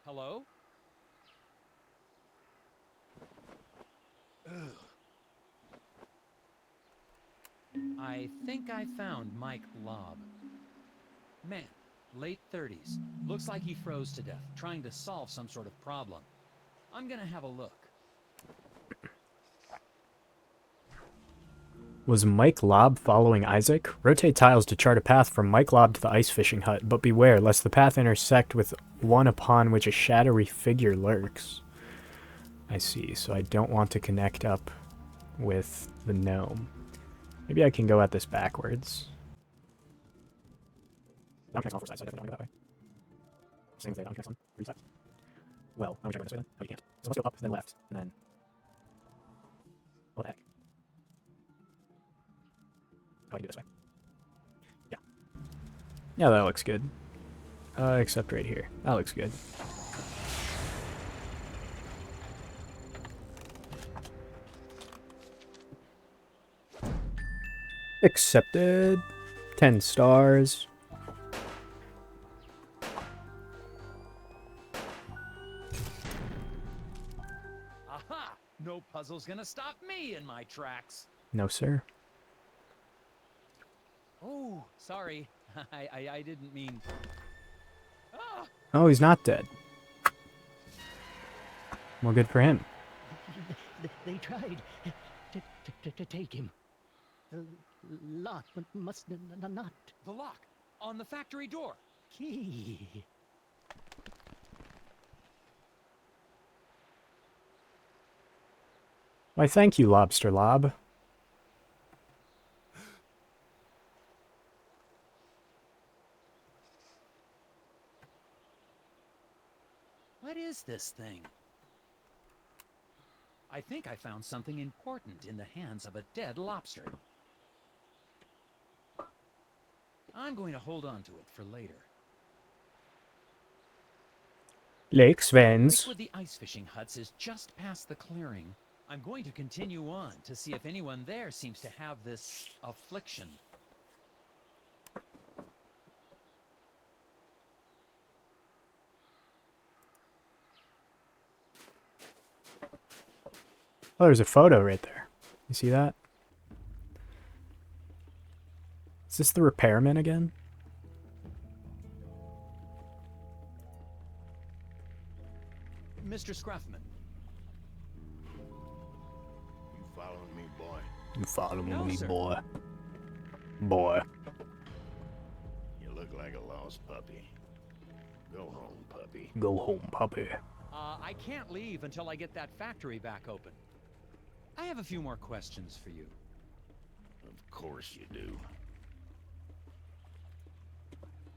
Hello? I think I found Mike Lobb. Man, late 30s. Looks like he froze to death, trying to solve some sort of problem. I'm gonna have a look. Was Mike Lobb following Isaac? Rotate tiles to chart a path from Mike Lobb to the ice fishing hut, but beware lest the path intersect with one upon which a shadowy figure lurks. I see, so I don't want to connect up with the gnome. Maybe I can go at this backwards. I'm connecting all 4 sides, so I definitely don't go that way. Same thing, I'm connecting on 3 sides. Well, I'm going to go this way then. Oh, you can't. So let's go up, then left, and then... What the heck? Probably do this way. Yeah. Yeah, that looks good. Except right here. That looks good. Accepted. 10 stars. Aha! No puzzle's gonna stop me in my tracks. No, sir. Oh, sorry. I didn't mean. Ah! Oh, he's not dead. Well, good for him. They tried to take him. The lock must not. The lock on the factory door. Key. Why, thank you, Lobster Lob. What is this thing? I think I found something important in the hands of a dead lobster. I'm going to hold on to it for later. Lake Svens. Lakewood the ice fishing huts is just past the clearing. I'm going to continue on to see if anyone there seems to have this affliction. Oh, there's a photo right there. You see that? Is this the repairman again? Mr. Scruffman. You following me, boy? You following No, me, sir. boy. Boy. You look like a lost puppy. Go home, puppy. Go home, puppy. I can't leave until I get that factory back open. I have a few more questions for you. Of course you do.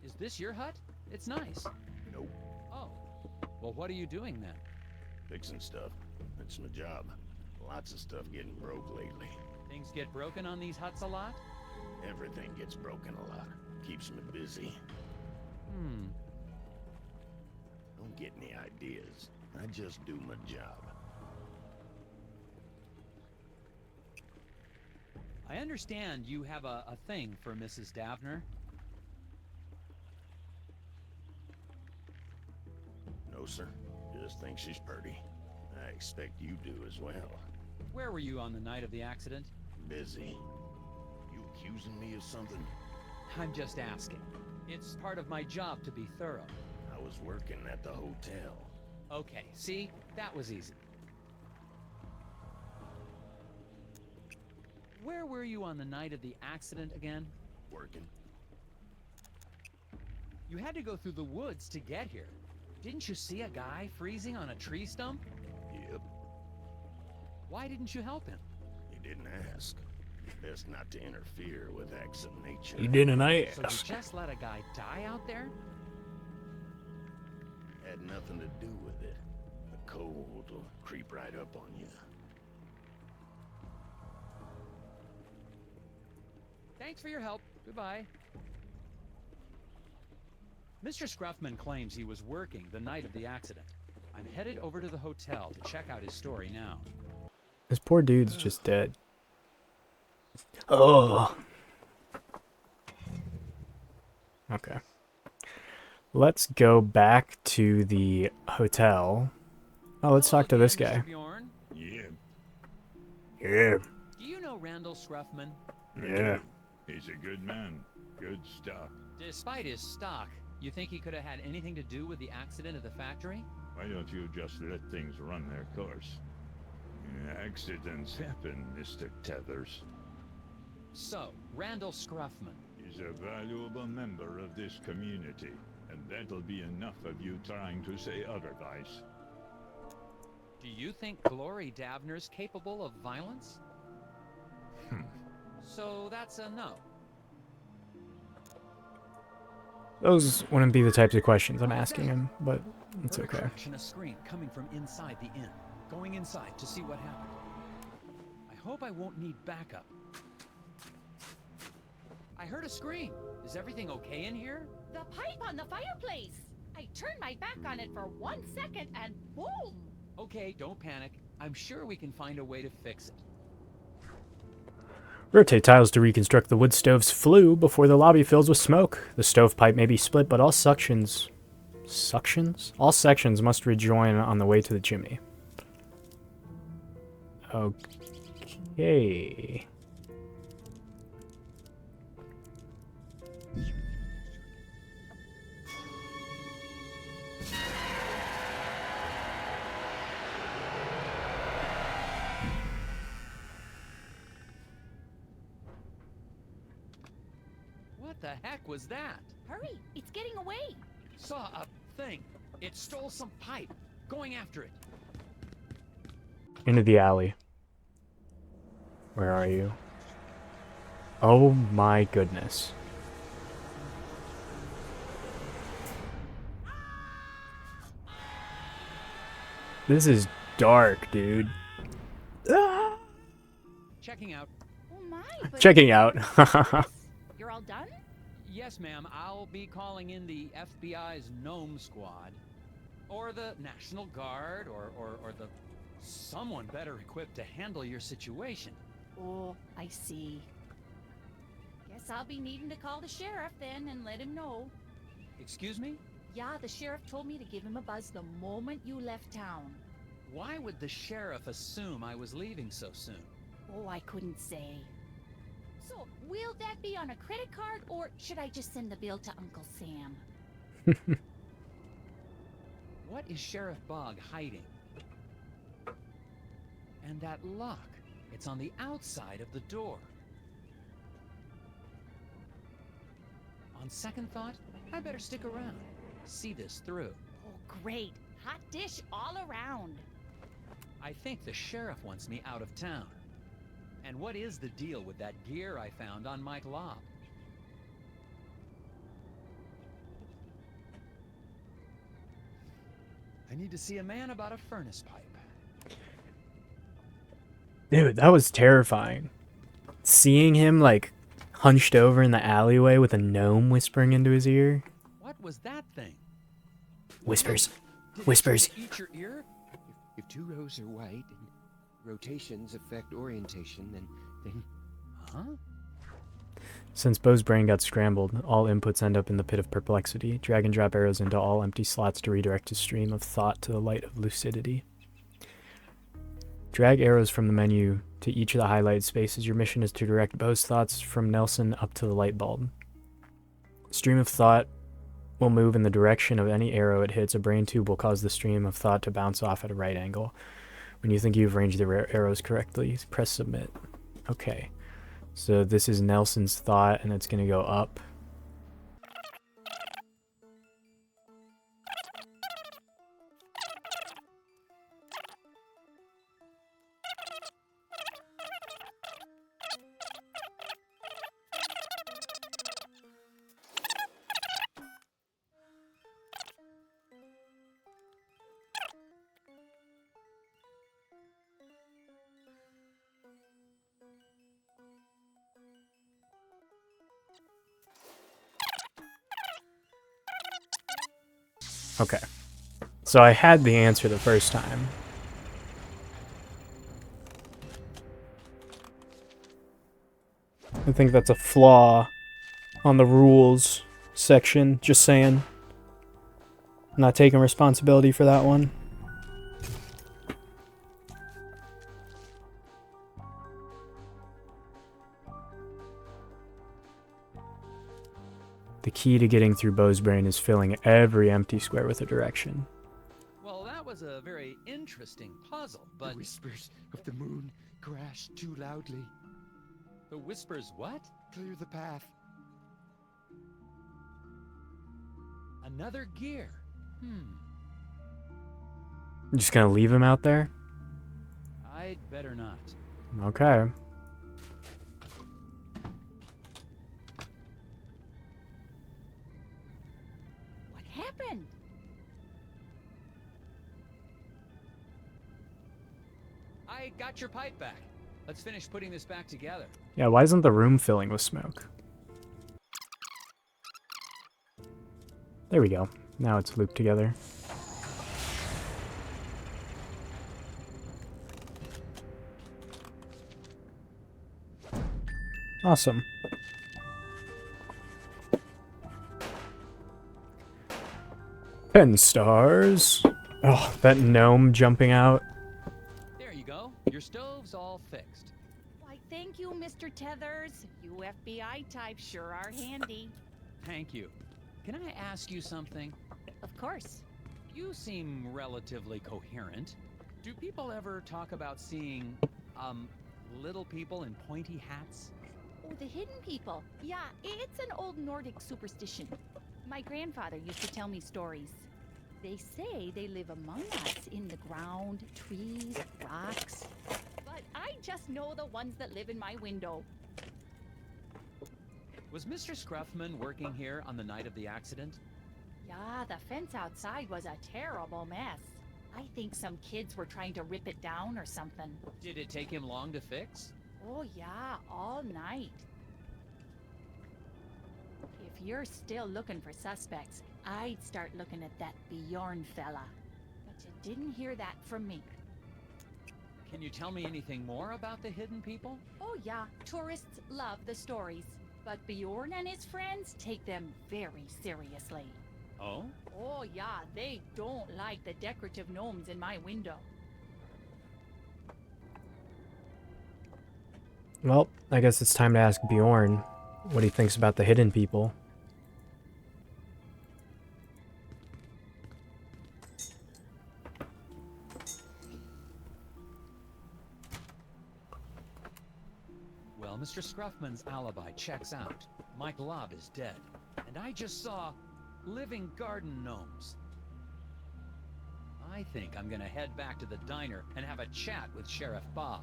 Is this your hut? It's nice. Nope. Oh. Well, what are you doing then? Fixing stuff. It's my job. Lots of stuff getting broke lately. Things get broken on these huts a lot? Everything gets broken a lot. Keeps me busy. Hmm. Don't get any ideas. I just do my job. I understand you have a thing for Mrs. Davner. No, sir. Just think she's pretty. I expect you do as well. Where were you on the night of the accident? Busy. You accusing me of something? I'm just asking. It's part of my job to be thorough. I was working at the hotel. Okay, see? That was easy. Where were you on the night of the accident again? Working. You had to go through the woods to get here. Didn't you see a guy freezing on a tree stump? Yep. Why didn't you help him? He didn't ask. Best not to interfere with acts of nature. You didn't So you ask. just let a guy die out there? Had nothing to do with it. The cold will creep right up on you. Thanks for your help. Goodbye. Mr. Scruffman claims he was working the night of the accident. I'm headed over to the hotel to check out his story now. This poor dude's just dead. Oh. Okay. Let's go back to the hotel. Oh, let's talk to this guy. Mr. Bjorn, Yeah, Yeah. do you know Randall Scruffman? Yeah. he's a good man. Good stuff. Despite his stock, you think he could have had anything to do with the accident at the factory? Why don't you just let things run their course? Accidents happen, Mr. Tethers. So, Randall Scruffman. He's a valuable member of this community, and that'll be enough of you trying to say otherwise. Do you think Glory Davner's capable of violence? So that's a no. Those wouldn't be the types of questions I'm asking him, but it's Heard a okay. crash and a scream coming from inside the inn. Going inside to see what happened. I hope I won't need backup. I heard a scream. Is everything okay in here? The pipe on the fireplace. I turned my back on it for 1 second and boom! Okay, don't panic. I'm sure we can find a way to fix it. Rotate tiles to reconstruct the wood stove's flue before the lobby fills with smoke. The stovepipe may be split, but all sections... Suctions? All sections must rejoin on the way to the chimney. Okay. What the heck was that? Hurry, it's getting away. Saw a thing. It stole some pipe. Going after it. Into the alley. Where are you? Oh my goodness. This is dark, dude. Ah! Checking out. Oh my, but Checking out. you're all done? Yes, ma'am. I'll be calling in the FBI's Gnome Squad. Or the National Guard, or the... someone better equipped to handle your situation. Oh, I see. Guess I'll be needing to call the sheriff then and let him know. Excuse me? Yeah, the sheriff told me to give him a buzz the moment you left town. Why would the sheriff assume I was leaving so soon? Oh, I couldn't say. So, will that be on a credit card, or should I just send the bill to Uncle Sam? What is Sheriff Bog hiding? And that lock. It's on the outside of the door. On second thought, I better stick around. See this through. Oh, great. Hot dish all around. I think the sheriff wants me out of town. And what is the deal with that gear I found on Mike Lobb? I need to see a man about a furnace pipe. Dude, that was terrifying. Seeing him, like, hunched over in the alleyway with a gnome whispering into his ear. What was that thing? Whispers. Did Whispers. it eat your ear? If two rows are white and rotations affect orientation, then Huh? Since Bo's brain got scrambled, all inputs end up in the pit of perplexity. Drag and drop arrows into all empty slots to redirect his stream of thought to the light of lucidity. Drag arrows from the menu to each of the highlighted spaces. Your mission is to direct Bo's thoughts from Nelson up to the light bulb. Stream of thought will move in the direction of any arrow it hits. A brain tube will cause the stream of thought to bounce off at a right angle. When you think you've arranged the arrows correctly, press submit. Okay. So this is Nelson's thought, and it's going to go up. Okay. So I had the answer the first time. I think that's a flaw on the rules section, just saying. I'm not taking responsibility for that one. The key to getting through Bo's brain is filling every empty square with a direction. Well, that was a very interesting puzzle, but... the whispers of the moon crash too loudly. The whispers what? Clear the path. Another gear. I'm just gonna leave him out there? I'd better not. Okay. What happened? I got your pipe back. Let's finish putting this back together. Yeah, why isn't the room filling with smoke? There we go. Now it's looped together. Awesome. 10 stars. Oh, that gnome jumping out. There you go. Your stove's all fixed. Why, thank you, Mr. Tethers. You FBI types sure are handy. Thank you. Can I ask you something? Of course. You seem relatively coherent. Do people ever talk about seeing, little people in pointy hats? Oh, the hidden people. Yeah, it's an old Nordic superstition. My grandfather used to tell me stories. They say they live among us in the ground, trees, rocks. But I just know the ones that live in my window. Was Mr. Scruffman working here on the night of the accident? Yeah, the fence outside was a terrible mess. I think some kids were trying to rip it down or something. Did it take him long to fix? Oh yeah, all night. If you're still looking for suspects, I'd start looking at that Bjorn fella. But you didn't hear that from me. Can you tell me anything more about the hidden people? Oh yeah, tourists love the stories. But Bjorn and his friends take them very seriously. Oh? Oh yeah, they don't like the decorative gnomes in my window. Well, I guess it's time to ask Bjorn what he thinks about the hidden people. Well, Mr. Scruffman's alibi checks out. Mike Lobb is dead. And I just saw living garden gnomes. I think I'm gonna head back to the diner and have a chat with Sheriff Bob.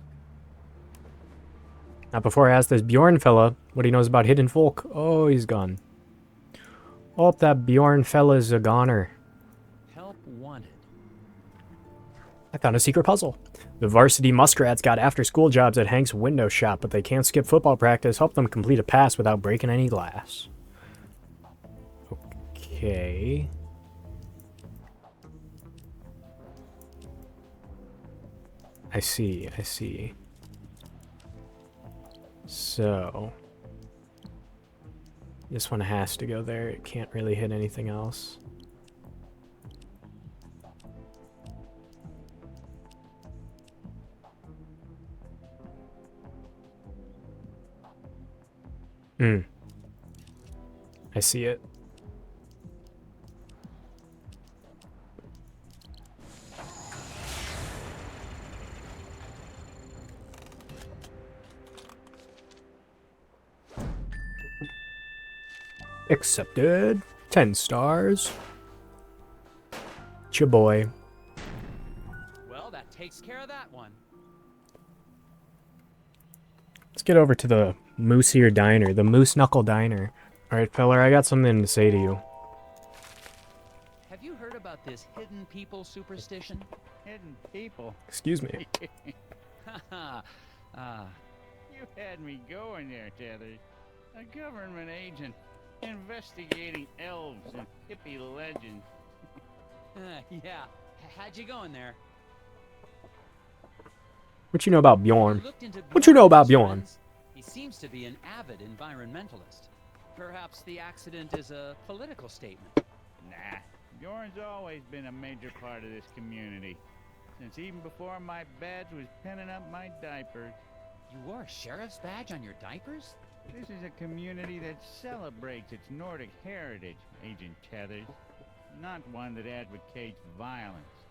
Now, before I ask this Bjorn fella what he knows about hidden folk. Oh, he's gone. Oh, that Bjorn fella's a goner. Help wanted. I found a secret puzzle. The varsity muskrats got after-school jobs at Hank's window shop, but they can't skip football practice. Help them complete a pass without breaking any glass. Okay. I see, I see. So, this one has to go there. It can't really hit anything else. I see it. Accepted. 10 stars. Chaboy. Well, that takes care of that one. Let's get over to the Moosier Diner, the Moose Knuckle Diner. Alright, feller, I got something to say to you. Have you heard about this hidden people superstition? Hidden people? Excuse me. Haha. You had me going there, Tethers. A government agent investigating elves and hippie legends. Yeah. How'd you going there? What you know about Bjorn? Looked into What you know about Bjorn's Bjorn? friends. He seems to be an avid environmentalist. Perhaps the accident is a political statement. Nah, Bjorn's always been a major part of this community. Since even before my badge was pinning up my diapers. You wore a sheriff's badge on your diapers? This is a community that celebrates its Nordic heritage, Agent Tethers. Not one that advocates violence.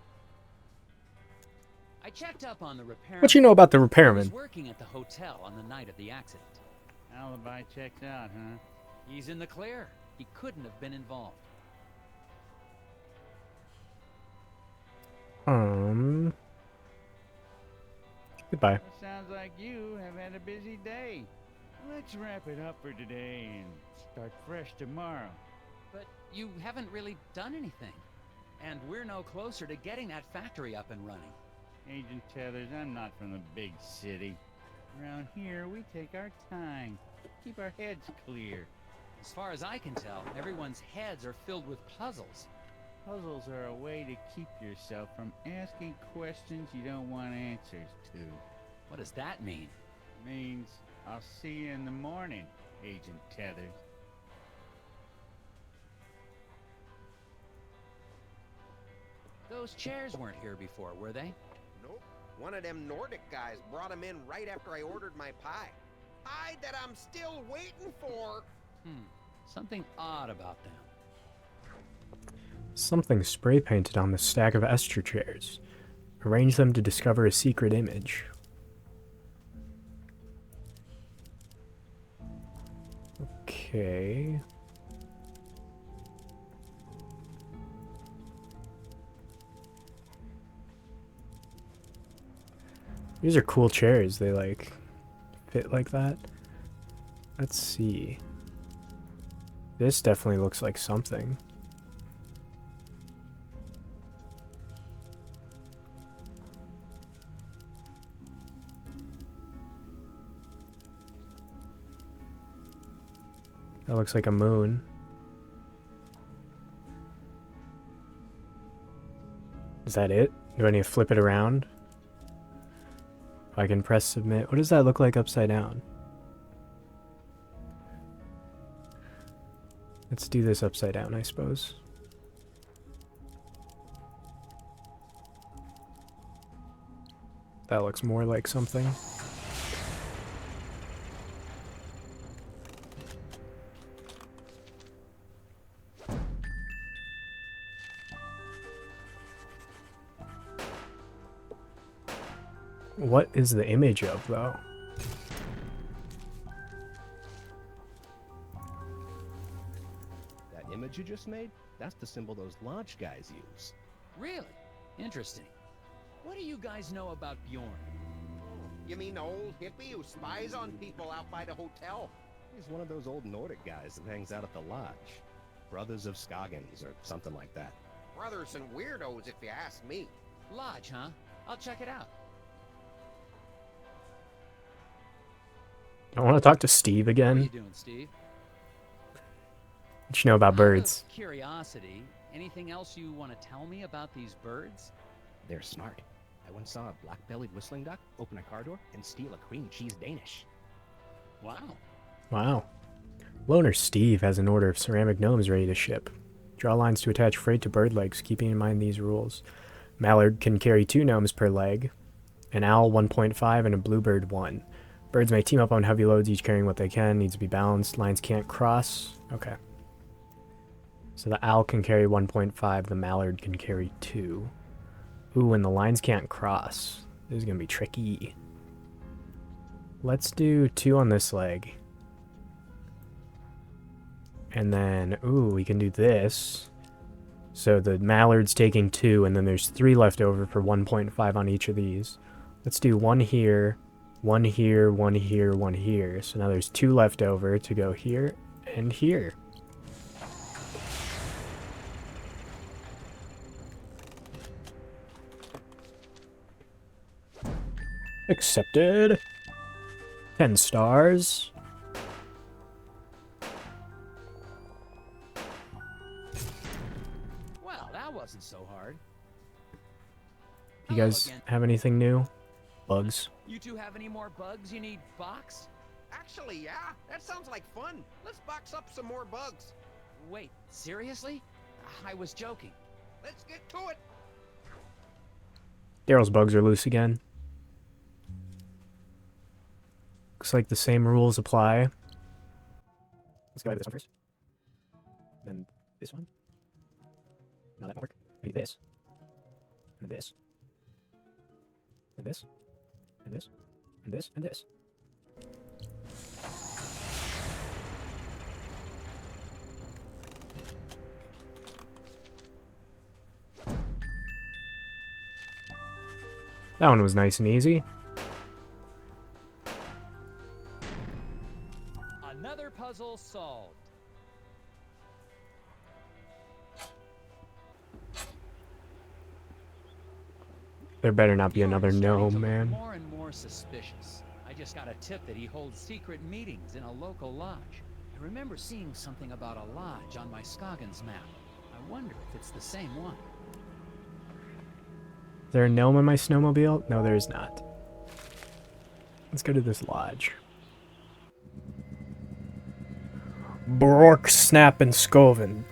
I checked up on the repairman. What you know about the He was repairman? working at the hotel on the night of the accident. Alibi checks out, huh? He's in the clear. He couldn't have been involved. Goodbye. It sounds like you have had a busy day. Let's wrap it up for today and start fresh tomorrow. But you haven't really done anything. And we're no closer to getting that factory up and running. Agent Tethers, I'm not from the big city. Around here, we take our time. Keep our heads clear. As far as I can tell, everyone's heads are filled with puzzles. Puzzles are a way to keep yourself from asking questions you don't want answers to. What does that mean? Means I'll see you in the morning, Agent Tethers. Those chairs weren't here before, were they? Nope. One of them Nordic guys brought them in right after I ordered my pie. Pie that I'm still waiting for. Something odd about them. Something spray painted on the stack of Esther chairs. Arrange them to discover a secret image. Okay. These are cool chairs. They like fit like that. Let's see. This definitely looks like something. That looks like a moon. Is that it? Do I need to flip it around? I can press submit. What does that look like upside down? Let's do this upside down, I suppose. That looks more like something. What is the image of, though? That image you just made? That's the symbol those lodge guys use. Really? Interesting. What do you guys know about Bjorn? You mean the old hippie who spies on people out by the hotel? He's one of those old Nordic guys that hangs out at the lodge. Brothers of Scoggins, or something like that. Brothers and weirdos, if you ask me. Lodge, huh? I'll check it out. I want to talk to Steve What are again. you doing, Steve? What you know about birds? Out of curiosity, anything else you want to tell me about these birds? They're smart. I once saw a black-bellied whistling duck open a car door and steal a cream cheese Danish. Wow. Wow. Loner Steve has an order of ceramic gnomes ready to ship. Draw lines to attach freight to bird legs, keeping in mind these rules. Mallard can carry 2 gnomes per leg, an owl 1.5, and a bluebird 1. Birds may team up on heavy loads, each carrying what they can. Needs to be balanced. Lines can't cross. Okay. So the owl can carry 1.5. The mallard can carry 2. Ooh, and the lines can't cross. This is going to be tricky. Let's do 2 on this leg. And then, ooh, we can do this. So the mallard's taking 2, and then there's 3 left over for 1.5 on each of these. Let's do 1 here. 1 here, 1 here, 1 here. So now there's 2 left over to go here and here. Accepted. 10 stars. Well, that wasn't so hard. You Hello guys again. have anything new? Bugs? You two have any more bugs you need boxed? Actually, yeah, that sounds like fun. Let's box up some more bugs. Wait, seriously? I was joking. Let's get to it. Daryl's bugs are loose again. Looks like the same rules apply. Let's go over this one first. Then this one. No, that won't work. Maybe this. And this. And this. And this. And this. And this. That one was nice and easy. Another puzzle solved. There better not be another Bjorn's starting to gnome, look man. More and more suspicious. I just got a tip that he holds secret meetings in a local lodge. I I remember seeing something about a lodge on my Scoggins map. I wonder if it's the same one. Is there a gnome in my snowmobile? No, there is not. Let's go to this lodge. Bork, Snap, and Skogan.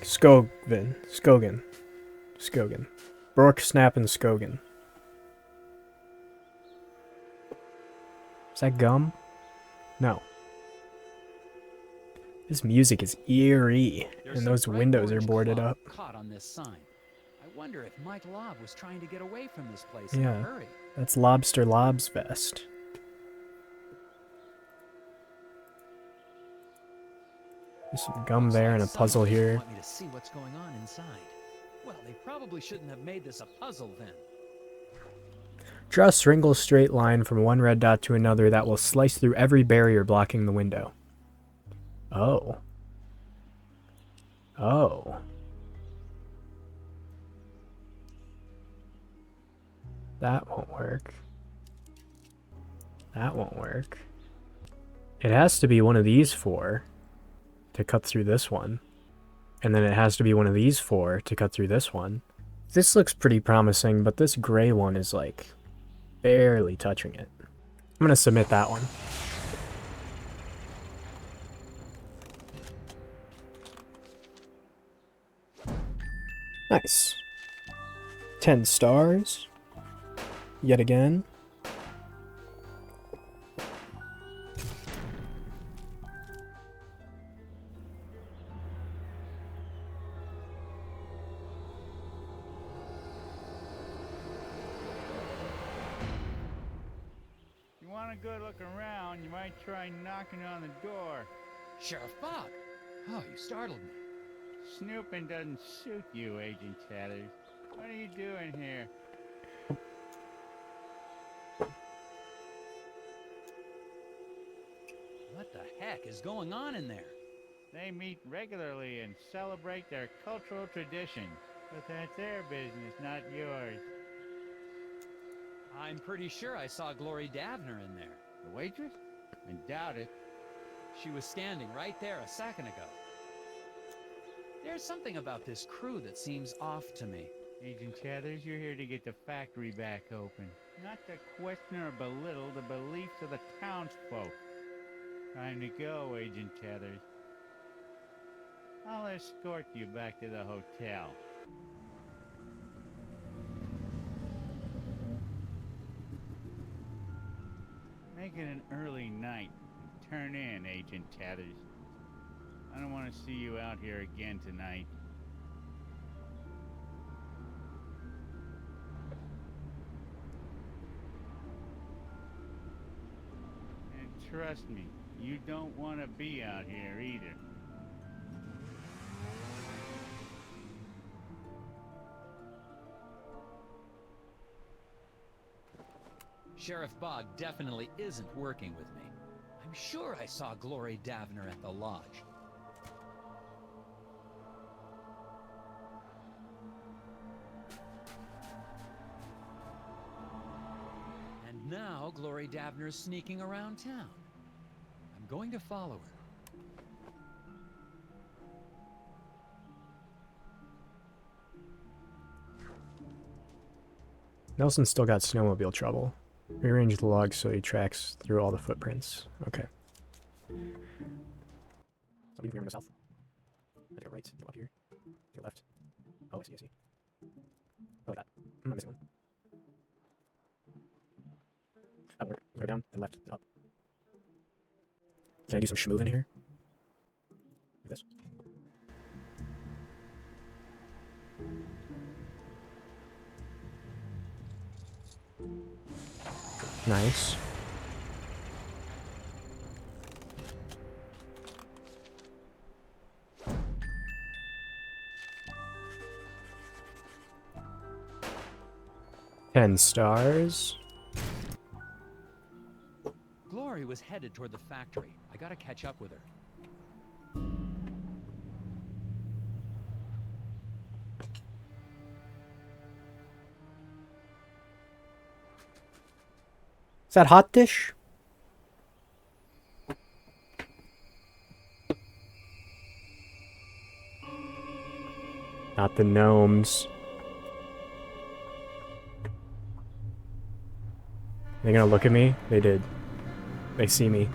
Bork, Snap, and Skogan. Is that gum? No. This music is eerie, and those windows are boarded up. Caught on this sign. I wonder if Mike Lobb was trying to get away from this place in a hurry. That's Lobster Lob's vest. There's some gum there and a puzzle here. Want me to see what's going on inside. Well, they probably shouldn't have made this a puzzle then. Draw a single straight line from one red dot to another that will slice through every barrier blocking the window. Oh. Oh. That won't work. That won't work. It has to be one of these four to cut through this one. And then it has to be one of these four to cut through this one. This looks pretty promising, but this gray one is like barely touching it. I'm gonna submit that one. Nice. 10 stars. Yet again. If you want a good look around, you might try knocking on the door. Sheriff Bob! Oh, you startled me. Snooping doesn't suit you, Agent Tatters. What are you doing here? What the heck is going on in there? They meet regularly and celebrate their cultural traditions. But that's their business, not yours. I'm pretty sure I saw Glory Davner in there. The waitress? I doubt it. She was standing right there a second ago. There's something about this crew that seems off to me. Agent Chathers, you're here to get the factory back open. Not to question or belittle the beliefs of the townsfolk. Time to go, Agent Chathers. I'll escort you back to the hotel. Make it an early night. Turn in, Agent Chathers. I don't want to see you out here again tonight. And trust me, you don't want to be out here either. Sheriff Bog definitely isn't working with me. I'm sure I saw Glory Davner at the lodge. And now Glory Davner's sneaking around town. I'm going to follow her. Nelson's still got snowmobile trouble. Rearrange the logs so he tracks through all the footprints. Okay. So we can go south. I go right, go up here. Go left. Oh, I see, I see. Oh, like that. I'm missing one. Upward. Go down, then left, then up. Can I do some schmoove in here? Like this. Nice. Ten stars. Glory was headed toward the factory. I gotta catch up with her. Is that hot dish? Not the gnomes. They gonna look at me? They did. They see me.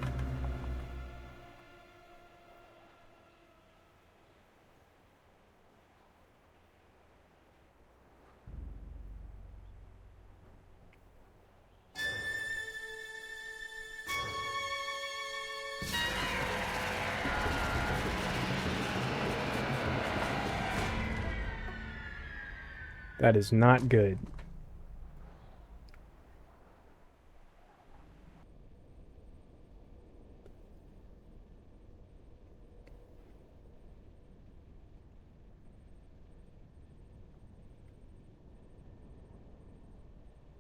That is not good.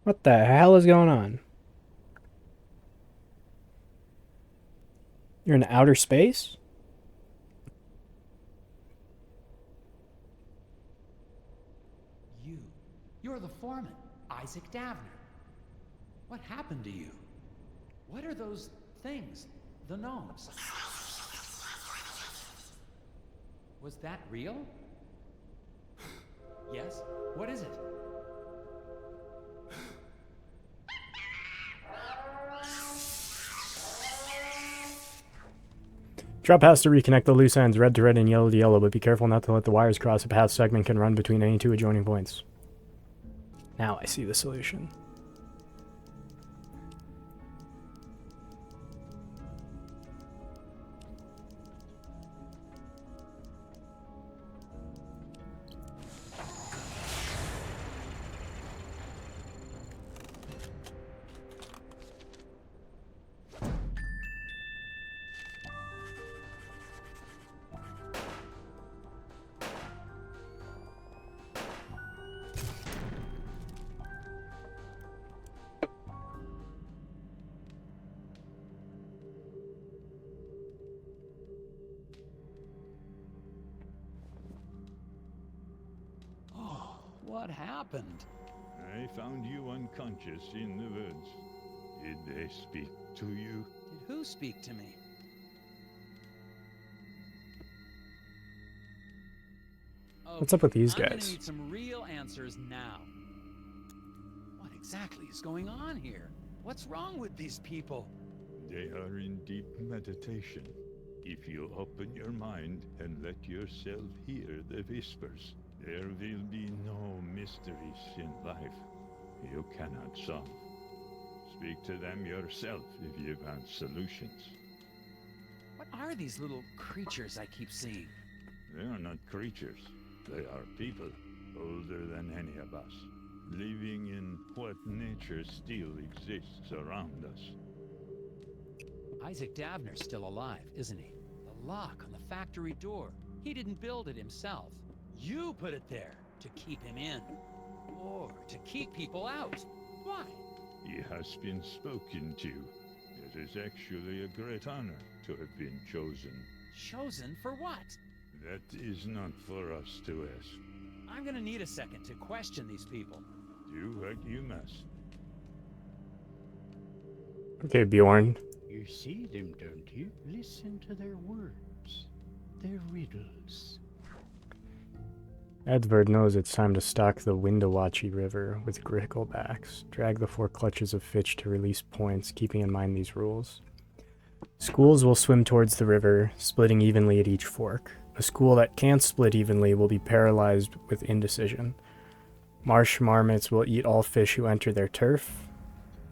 What the hell is going on? You're in outer space? You're the foreman, Isaac Davner. What happened to you? What are those things? The gnomes? Was that real? Yes? What is it? Drop paths to reconnect the loose ends, red to red and yellow to yellow, but be careful not to let the wires cross. A path segment can run between any two adjoining points. Now I see the solution. What happened? I found you unconscious in the woods. Did they speak to you? Did who speak to me? What's up with these I'm gonna guys? need some real answers now. What exactly is going on here? What's wrong with these people? They are in deep meditation. If you open your mind and let yourself hear the whispers, there will be no mysteries in life you cannot solve. Speak to them yourself if you want solutions. What are these little creatures I keep seeing? They are not creatures. They are people, older than any of us, living in what nature still exists around us. Isaac Davner's still alive, isn't he? The lock on the factory door. He didn't build it himself. You put it there to keep him in. Or to keep people out. Why? He has been spoken to. It is actually a great honor to have been chosen. Chosen for what? That is not for us to ask. I'm gonna need a second to question these people. Do what you must. Okay, Bjorn. You see them, don't you? Listen to their words. Their riddles. Edvard knows it's time to stalk the Windowachi River with gricklebacks. Drag the 4 clutches of Fitch to release points, keeping in mind these rules. Schools will swim towards the river, splitting evenly at each fork. A school that can't split evenly will be paralyzed with indecision. Marsh marmots will eat all fish who enter their turf.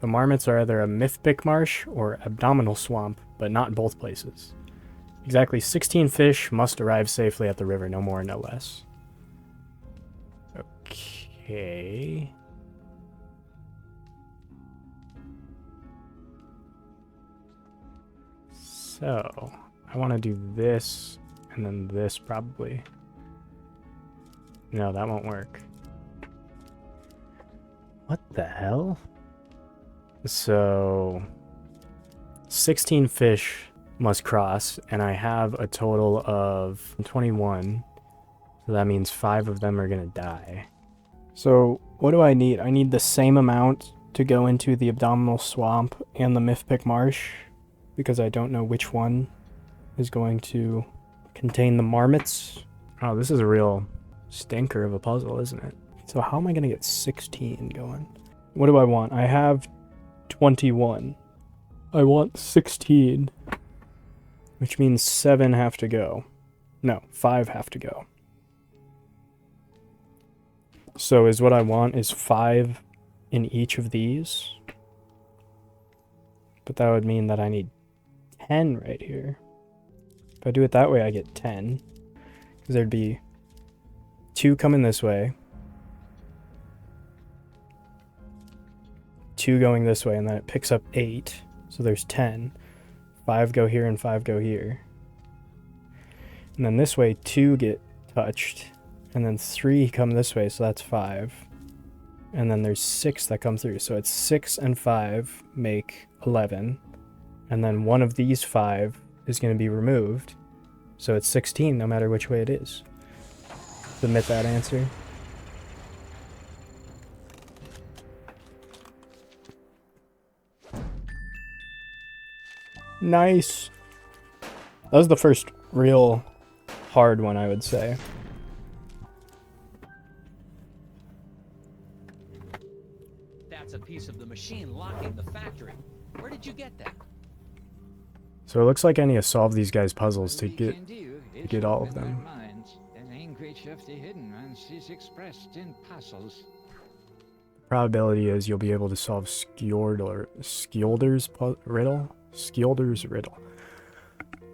The marmots are either a mythic marsh or abdominal swamp, but not both places. Exactly 16 fish must arrive safely at the river, no more, no less. Okay. So, I want to do this, and then this probably. No, that won't work. What the hell? So, 16 fish must cross, and I have a total of 21. So that means 5 of them are gonna die. So, what do I need? I need the same amount to go into the abdominal swamp and the mythic marsh, because I don't know which one is going to contain the marmots. Oh, this is a real stinker of a puzzle, isn't it? So how am I going to get 16 going? What do I want? I have 21. I want 16, which means 7 have to go. No, 5 have to go. So is what I want is 5 in each of these. But that would mean that I need 10 right here. If I do it that way, I get 10. Because there'd be 2 coming this way, 2 going this way, and then it picks up 8. So there's 10. 5 go here and 5 go here. And then this way, 2 get touched. And then 3 come this way, so that's 5. And then there's 6 that come through. So it's 6 and 5 make 11. And then one of these 5 is going to be removed. So it's 16 no matter which way it is. Submit that answer. Nice. That was the first real hard one, I would say. That's a piece of the machine locking the factory. Where did you get that? So it looks like I need to solve these guys' puzzles to get all of them. Probability is you'll be able to solve Skjoldr's riddle? Skjoldr's riddle.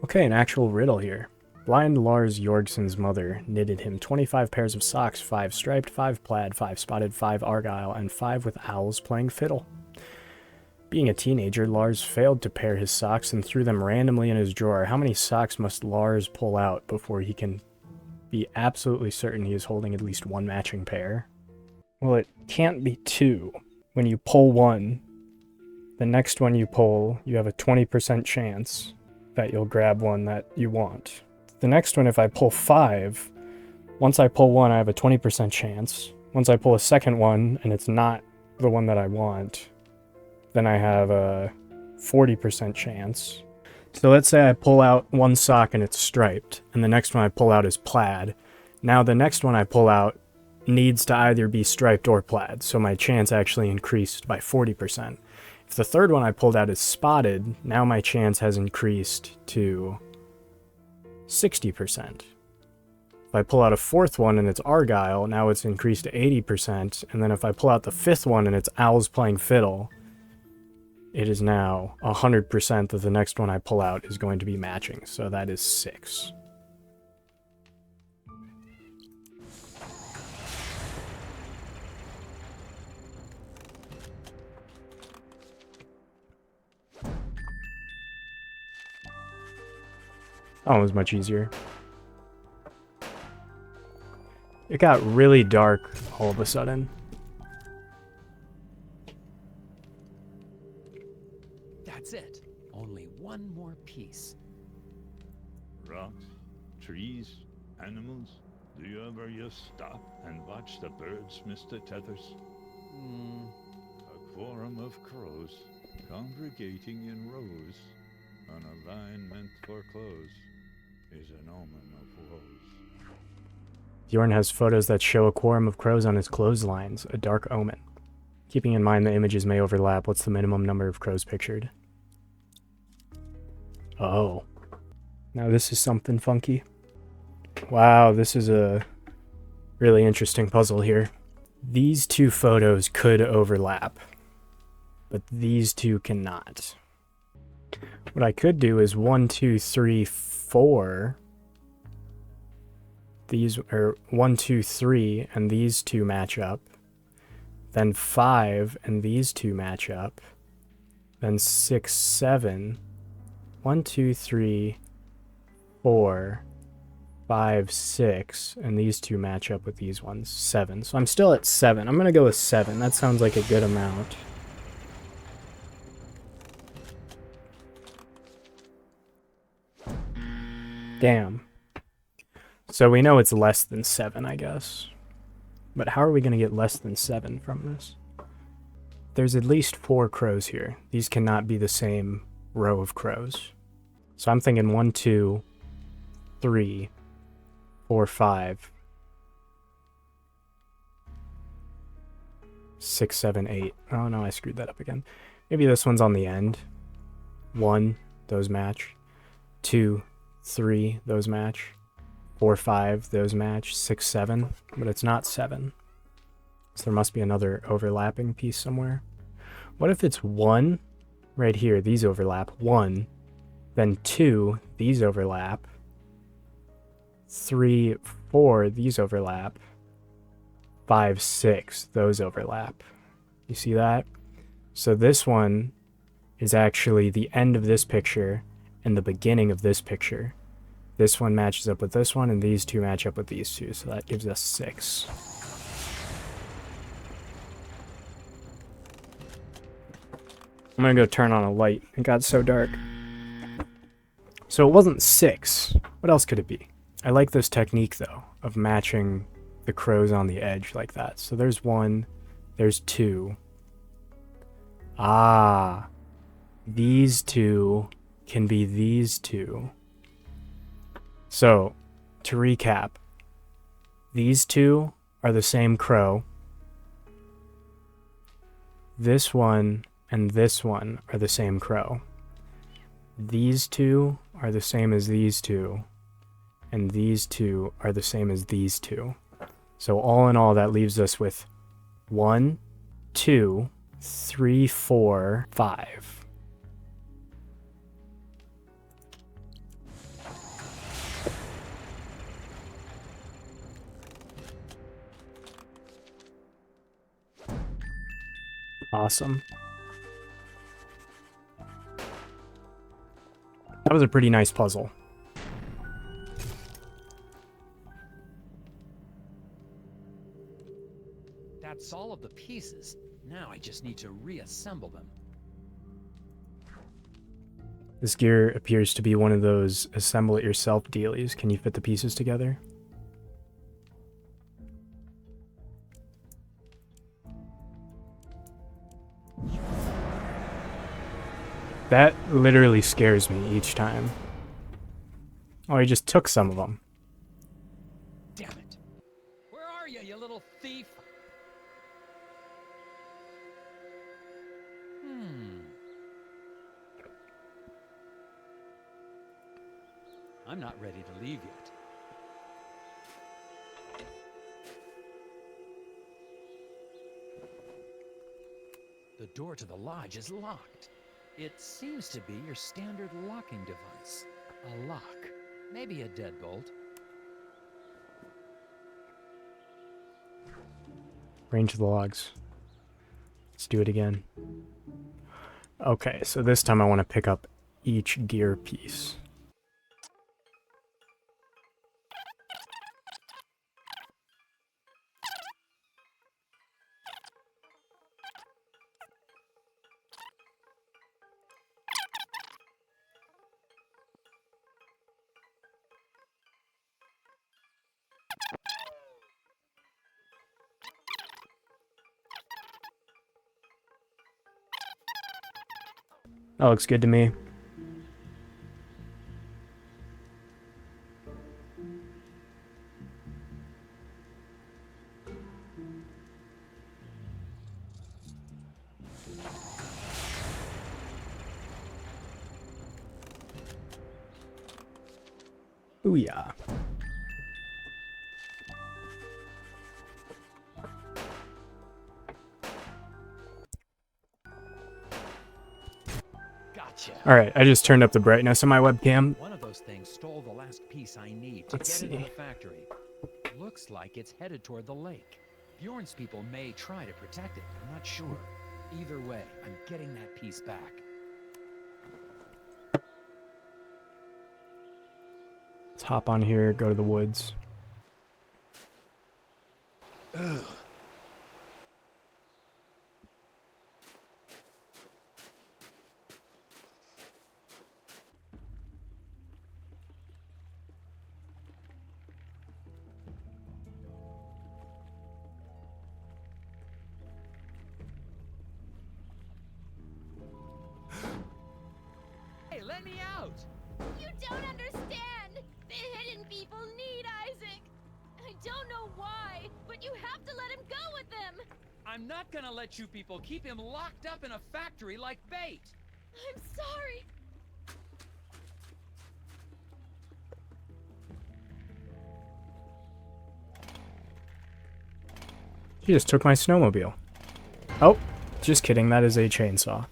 Okay, an actual riddle here. Blind Lars Jorgensen's mother knitted him 25 pairs of socks, 5 striped, 5 plaid, 5 spotted, 5 argyle, and 5 with owls playing fiddle. Being a teenager, Lars failed to pair his socks and threw them randomly in his drawer. How many socks must Lars pull out before he can be absolutely certain he is holding at least one matching pair? Well, it can't be 2. When you pull one, the next one you pull, you have a 20% chance that you'll grab one that you want. The next one, if I pull 5, once I pull one, I have a 20% chance. Once I pull a second one, and it's not the one that I want, then I have a 40% chance. So let's say I pull out one sock and it's striped, and the next one I pull out is plaid. Now the next one I pull out needs to either be striped or plaid, so my chance actually increased by 40%. If the third one I pulled out is spotted, now my chance has increased to 60%. If I pull out a fourth one and it's argyle, now it's increased to 80%, and then if I pull out the fifth one and it's owls playing fiddle, it is now 100% that the next one I pull out is going to be matching, so that is 6. Oh, it was much easier. It got really dark all of a sudden. That's it. Only one more piece. Rocks, trees, animals. Do you ever just stop and watch the birds, Mr. Tethers? A quorum of crows congregating in rows on a line meant for clothes is an omen of woes. Bjorn has photos that show a quorum of crows on his clotheslines, a dark omen. Keeping in mind the images may overlap, what's the minimum number of crows pictured? Oh. Now this is something funky. Wow, this is a really interesting puzzle here. These two photos could overlap, but these two cannot. What I could do is 1, 2, 3, 4. These are 1, 2, 3, and these two match up. Then 5, and these two match up. Then 6, 7. 1, 2, 3, 4, 5, 6, and these two match up with these ones. 7. So I'm still at 7. I'm gonna go with 7. That sounds like a good amount. Damn. So we know it's less than 7, I guess. But how are we going to get less than 7 from this? There's at least 4 crows here. These cannot be the same row of crows. So I'm thinking 1, 2, 3, 4, 5. 6, 7, 8. Oh no, I screwed that up again. Maybe this one's on the end. 1, those match. 2, 3, those match. 4, 5, those match. 6, 7, but it's not 7. So there must be another overlapping piece somewhere. What if it's 1 right here, these overlap, 1, then 2, these overlap, 3, 4, these overlap, 5, 6, those overlap. You see that? So this one is actually the end of this picture and the beginning of this picture. This one matches up with this one, and these two match up with these two, so that gives us 6. I'm gonna go turn on a light. It got so dark. So it wasn't 6. What else could it be? I like this technique, though, of matching the crows on the edge like that. So there's 1, there's 2. Ah, these 2 can be these 2. So, to recap, these 2 are the same crow. This one and this one are the same crow. These 2 are the same as these 2, and these 2 are the same as these 2. So all in all, that leaves us with 1, 2, 3, 4, 5. Awesome. That was a pretty nice puzzle. That's all of the pieces. Now I just need to reassemble them. This gear appears to be one of those assemble it yourself dealies. Can you fit the pieces together? That literally scares me each time. Oh, he just took some of them. Damn it. Where are you, you little thief? I'm not ready to leave yet. The door to the lodge is locked. It seems to be your standard locking device. A lock. Maybe a deadbolt. Range of the logs. Let's do it again. Okay, so this time I want to pick up each gear piece. That looks good to me. Booyah. Gotcha. Alright, I just turned up the brightness on my webcam. One of those things stole the last piece I need to Let's get into see. the factory. Looks like it's headed toward the lake. Bjorn's people may try to protect it. I'm not sure. Either way, I'm getting that piece back. Let's hop on here, go to the woods. Ugh. Hey, let me out! You don't understand! The hidden people need Isaac! I don't know why, but you have to let him go with them! I'm not gonna let you people keep him locked up in a factory like bait. I'm sorry. She just took my snowmobile. Oh, just kidding, that is a chainsaw.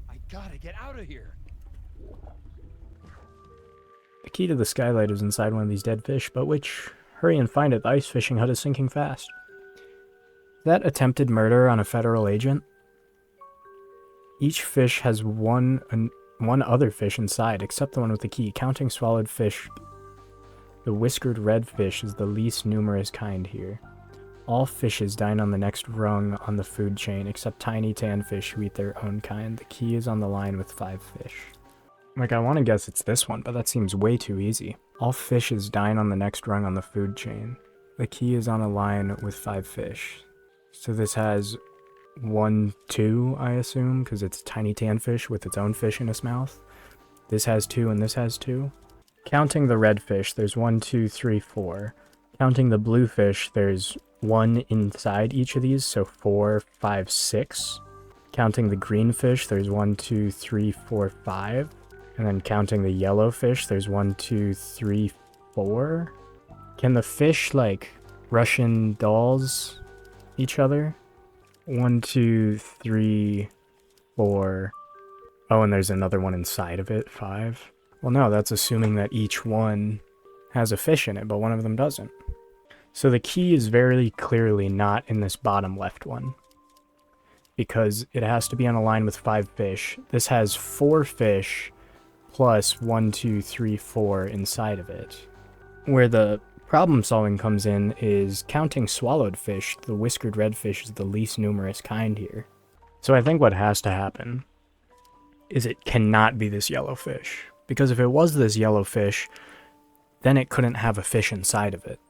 I gotta get out of here. The key to the skylight is inside one of these dead fish, but which? Hurry and find it, the ice fishing hut is sinking fast. That attempted murder on a federal agent? Each fish has one other fish inside, except the one with the key. Counting swallowed fish, the whiskered redfish is the least numerous kind here. All fishes dine on the next rung on the food chain, except tiny tan fish who eat their own kind. The key is on the line with 5 fish. Like, I want to guess it's this one, but that seems way too easy. All fishes dine on the next rung on the food chain. The key is on a line with 5 fish. So this has 1, 2, I assume, because it's tiny tan fish with its own fish in its mouth. This has 2 and this has 2. Counting the red fish, there's 1, 2, 3, 4. Counting the blue fish, there's 1 inside each of these, so 4, 5, 6. Counting the green fish, there's 1, 2, 3, 4, 5. And then counting the yellow fish, there's 1, 2, 3, 4. Can the fish, like, Russian dolls each other? 1, 2, 3, 4. Oh, and there's another one inside of it, 5. Well, no, that's assuming that each one has a fish in it, but one of them doesn't. So the key is very clearly not in this bottom left one, because it has to be on a line with 5 fish. This has 4 fish plus 1, 2, 3, 4 inside of it. Where the problem solving comes in is counting swallowed fish. The whiskered redfish is the least numerous kind here. So I think what has to happen is it cannot be this yellow fish. Because if it was this yellow fish, then it couldn't have a fish inside of it.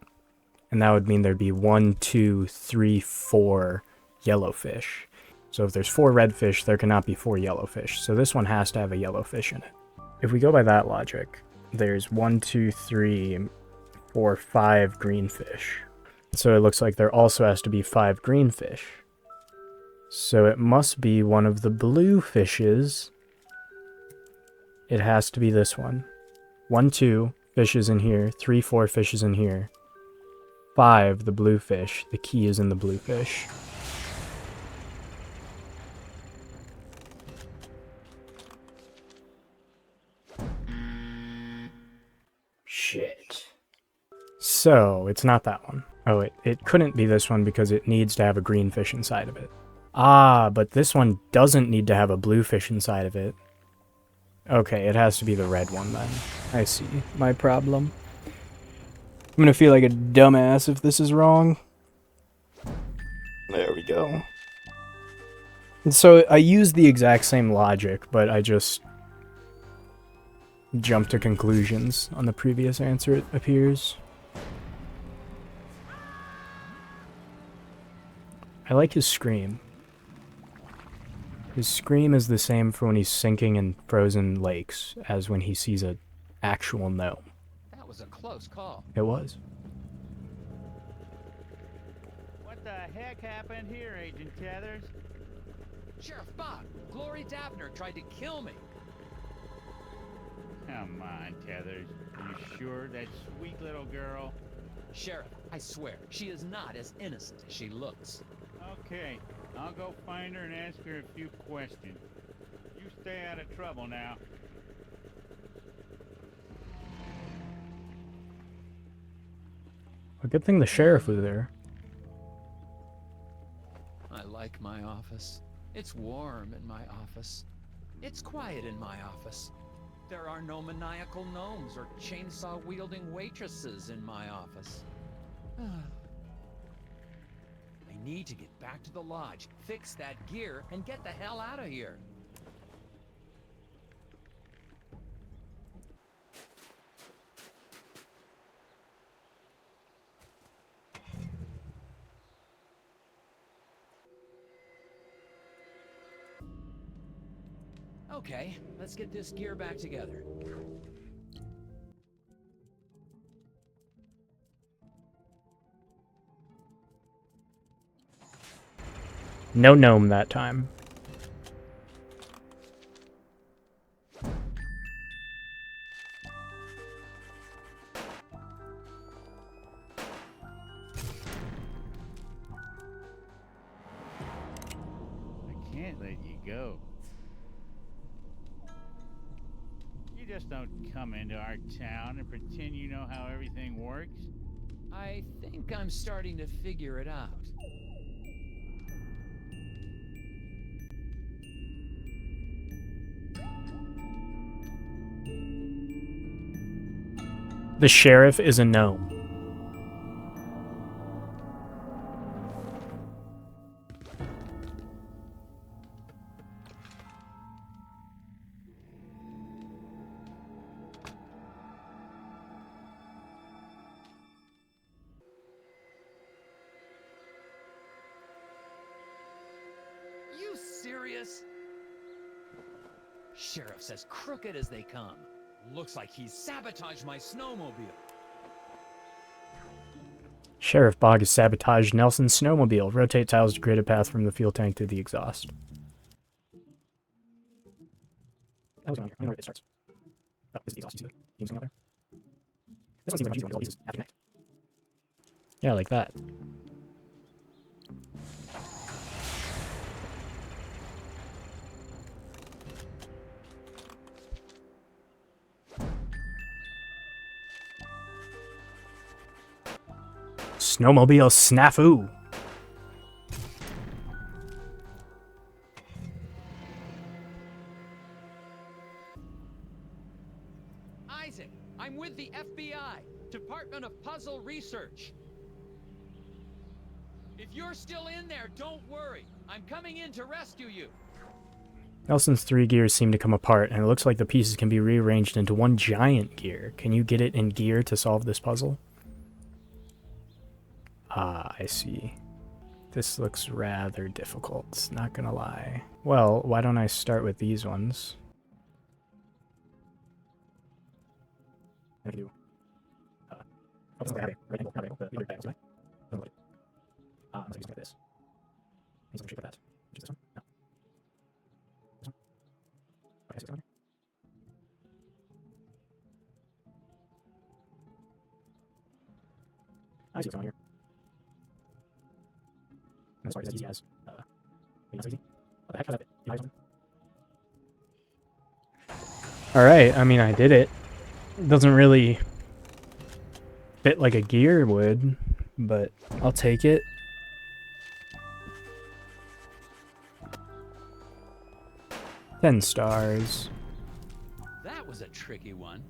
And that would mean there'd be 1, 2, 3, 4 yellow fish. So if there's 4 red fish, there cannot be 4 yellow fish. So this one has to have a yellow fish in it. If we go by that logic, there's 1, 2, 3, 4, 5 green fish. So it looks like there also has to be 5 green fish. So it must be one of the blue fishes. It has to be this one. 1, 2 fishes in here, 3, 4 fishes in here. 5, the blue fish. The key is in the blue fish. Shit. So, it's not that one. Oh, it couldn't be this one because it needs to have a green fish inside of it. Ah, but this one doesn't need to have a blue fish inside of it. Okay, it has to be the red one then. I see my problem. I'm gonna feel like a dumbass if this is wrong. There we go. And so I used the exact same logic, but I just jumped to conclusions on the previous answer, it appears. I like his scream. His scream is the same for when he's sinking in frozen lakes as when he sees an actual gnome. That was a close call. It was. What the heck happened here, Agent Tethers? Sheriff Bob, Glory Dabner tried to kill me. Come on, Tethers. You sure that sweet little girl? Sheriff, I swear, she is not as innocent as she looks. Okay, I'll go find her and ask her a few questions. You stay out of trouble now. A good thing the sheriff was there. I like my office. It's warm in my office. It's quiet in my office. There are no maniacal gnomes or chainsaw-wielding waitresses in my office. I need to get back to the lodge, fix that gear, and get the hell out of here. Okay, let's get this gear back together. No gnome that time. I can't let you go. You just don't come into our town and pretend you know how everything works. I think I'm starting to figure it out. The sheriff is a gnome. You serious? Sheriff's as crooked as they come. Looks like he's sabotaged my snowmobile. Sheriff Bog has sabotaged Nelson's snowmobile. Rotate tiles to create a path from the fuel tank to the exhaust. That was on here. I don't know where it starts. Oh, this is the exhaust. You see the teams coming out there? This one seems like an easy one because all these have to connect. Yeah, like that. Snowmobile snafu. Isaac, I'm with the FBI, Department of Puzzle Research. If you're still in there, don't worry. I'm coming in to rescue you. Nelson's 3 gears seem to come apart, and it looks like the pieces can be rearranged into one giant gear. Can you get it in gear to solve this puzzle? Ah, I see. This looks rather difficult, not gonna lie. Well, why don't I start with these ones? I can do... oh, this is right angle, the weird diagonals, right? Oh, wait. I'm using like this. Need something shape like that. Which is this one? No. This one? Okay, I see this one here. I see what's going on here. And this part is as easy as, maybe not so easy. What the heck? How's that fit? You know something? Alright, I mean, I did it. It doesn't really fit like a gear would, but I'll take it. $10 stars. That was a tricky one.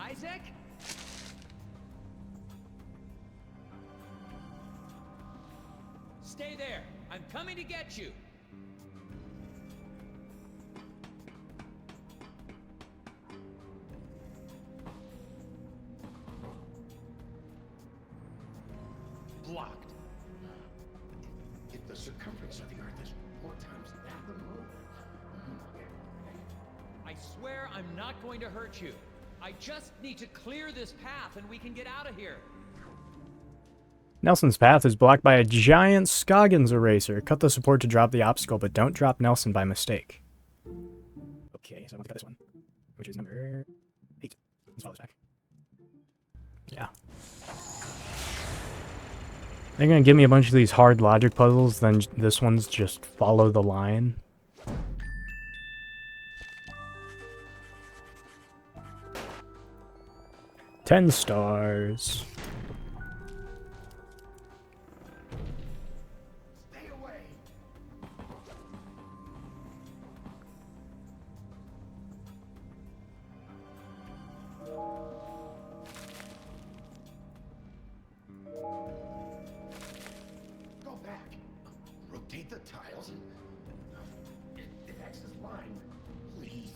Isaac? Stay there. I'm coming to get you. Blocked. If the circumference of the Earth is 4 times that of the moon. I swear I'm not going to hurt you. I just need to clear this path and we can get out of here. Nelson's path is blocked by a giant Scoggins eraser. Cut the support to drop the obstacle, but don't drop Nelson by mistake. Okay, so I'm gonna cut this one, which is number 8. Let's follow this back. Yeah. They're gonna give me a bunch of these hard logic puzzles, then this one's just follow the line. $10 stars. Stay away. Go back. Rotate the tiles. It X is line. Please.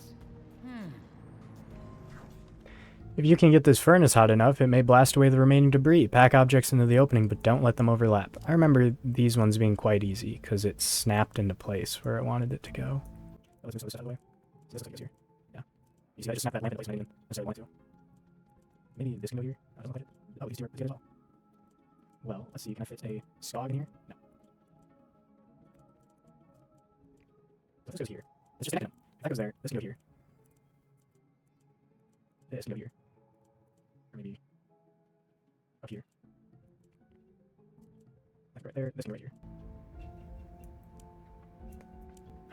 If you can get this furnace hot enough, it may blast away the remaining debris. Pack objects into the opening, but don't let them overlap. I remember these ones being quite easy, because it snapped into place where it wanted it to go. Oh, let's move this out of the way. So this looks like easier. Yeah. You see, I just snapped that lamp into place and I didn't necessarily want to. Maybe this can go here? Doesn't look like it. Oh, these two are together as well. Well, let's see, can I fit a scog in here? No. So this goes here. Let's just connect them. If that goes there, this can go here. This can go here. Or maybe up here. Like right there, this can go right here.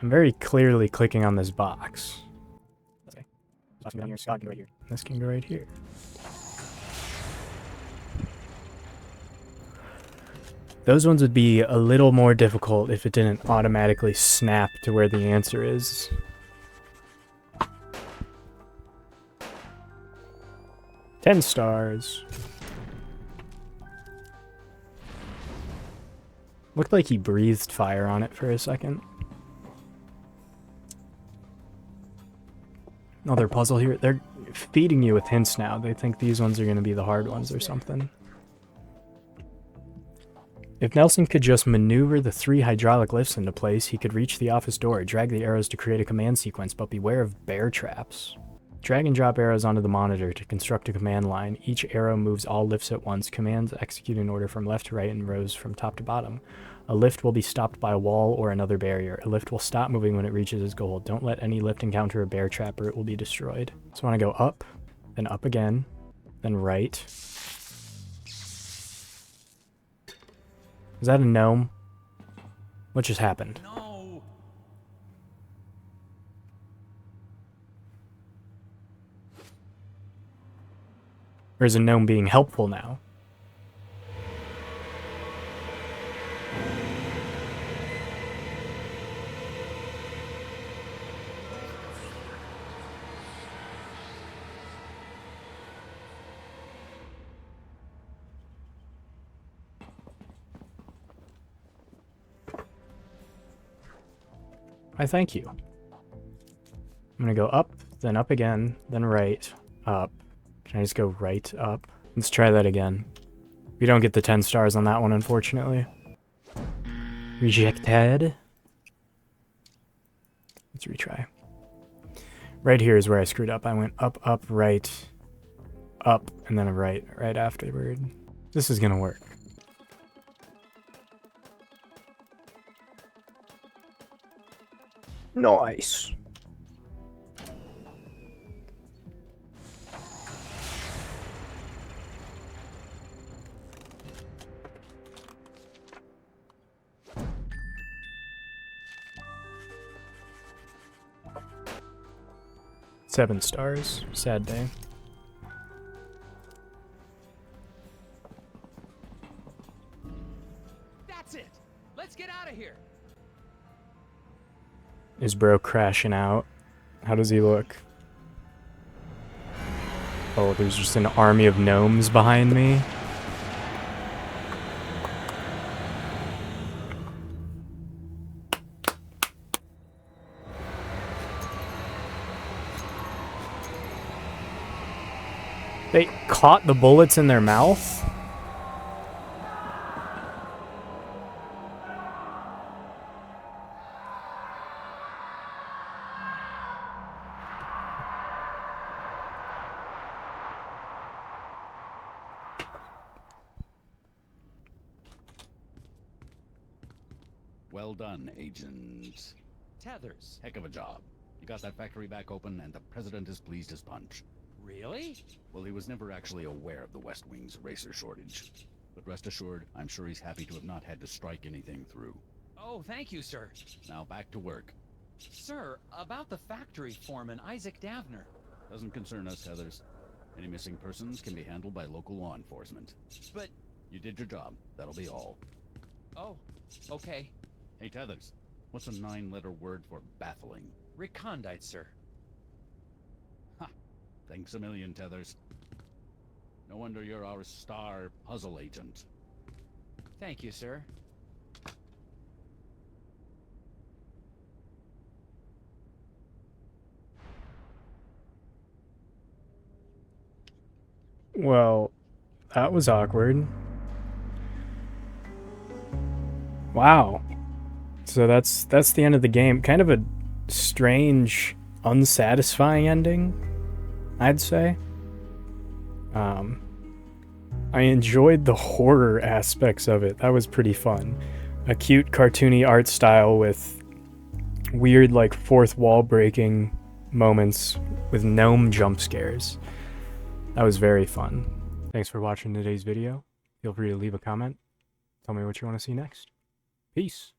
I'm very clearly clicking on this box. Okay. This box can go down here, Scott can go right here. This can go right here. Those ones would be a little more difficult if it didn't automatically snap to where the answer is. $10 stars. Looked like he breathed fire on it for a second. Another puzzle here. They're feeding you with hints now. They think these ones are going to be the hard ones or something. If Nelson could just maneuver the 3 hydraulic lifts into place, he could reach the office door, drag the arrows to create a command sequence, but beware of bear traps. Drag and drop arrows onto the monitor to construct a command line. Each arrow moves all lifts at once. Commands execute in order from left to right and rows from top to bottom. A lift will be stopped by a wall or another barrier. A lift will stop moving when it reaches its goal. Don't let any lift encounter a bear trap or it will be destroyed. So I want to go up, then up again, then right. Is that a gnome? What just happened? No. Or is a gnome being helpful now? I thank you. I'm gonna go up, then up again, then right, up. Can I just go right up? Let's try that again. We don't get the 10 stars on that one, unfortunately. Rejected. Let's retry. Right here is where I screwed up. I went up, up, right, up, and then a right afterward. This is gonna work. Nice. $7 stars. Sad day. That's it. Let's get out of here. Is bro crashing out? How does he look? Oh, there's just an army of gnomes behind me. They caught the bullets in their mouth? Well done, Agent. Tethers. Heck of a job. You got that factory back open, and the president is pleased as punch. Really? Well, he was never actually aware of the West Wing's racer shortage. But rest assured, I'm sure he's happy to have not had to strike anything through. Oh, thank you, sir. Now back to work. Sir, about the factory foreman, Isaac Davner. Doesn't concern us, Heathers. Any missing persons can be handled by local law enforcement. But... You did your job. That'll be all. Oh, okay. Hey, Tethers. What's a 9-letter word for baffling? Recondite, sir. Thanks a million, Tethers. No wonder you're our star puzzle agent. Thank you, sir. Well, that was awkward. Wow. So that's the end of the game. Kind of a strange, unsatisfying ending, I'd say. I enjoyed the horror aspects of it. That was pretty fun. A cute, cartoony art style with weird, like, fourth wall breaking moments with gnome jump scares. That was very fun. Thanks for watching today's video. Feel free to leave a comment. Tell me what you want to see next. Peace.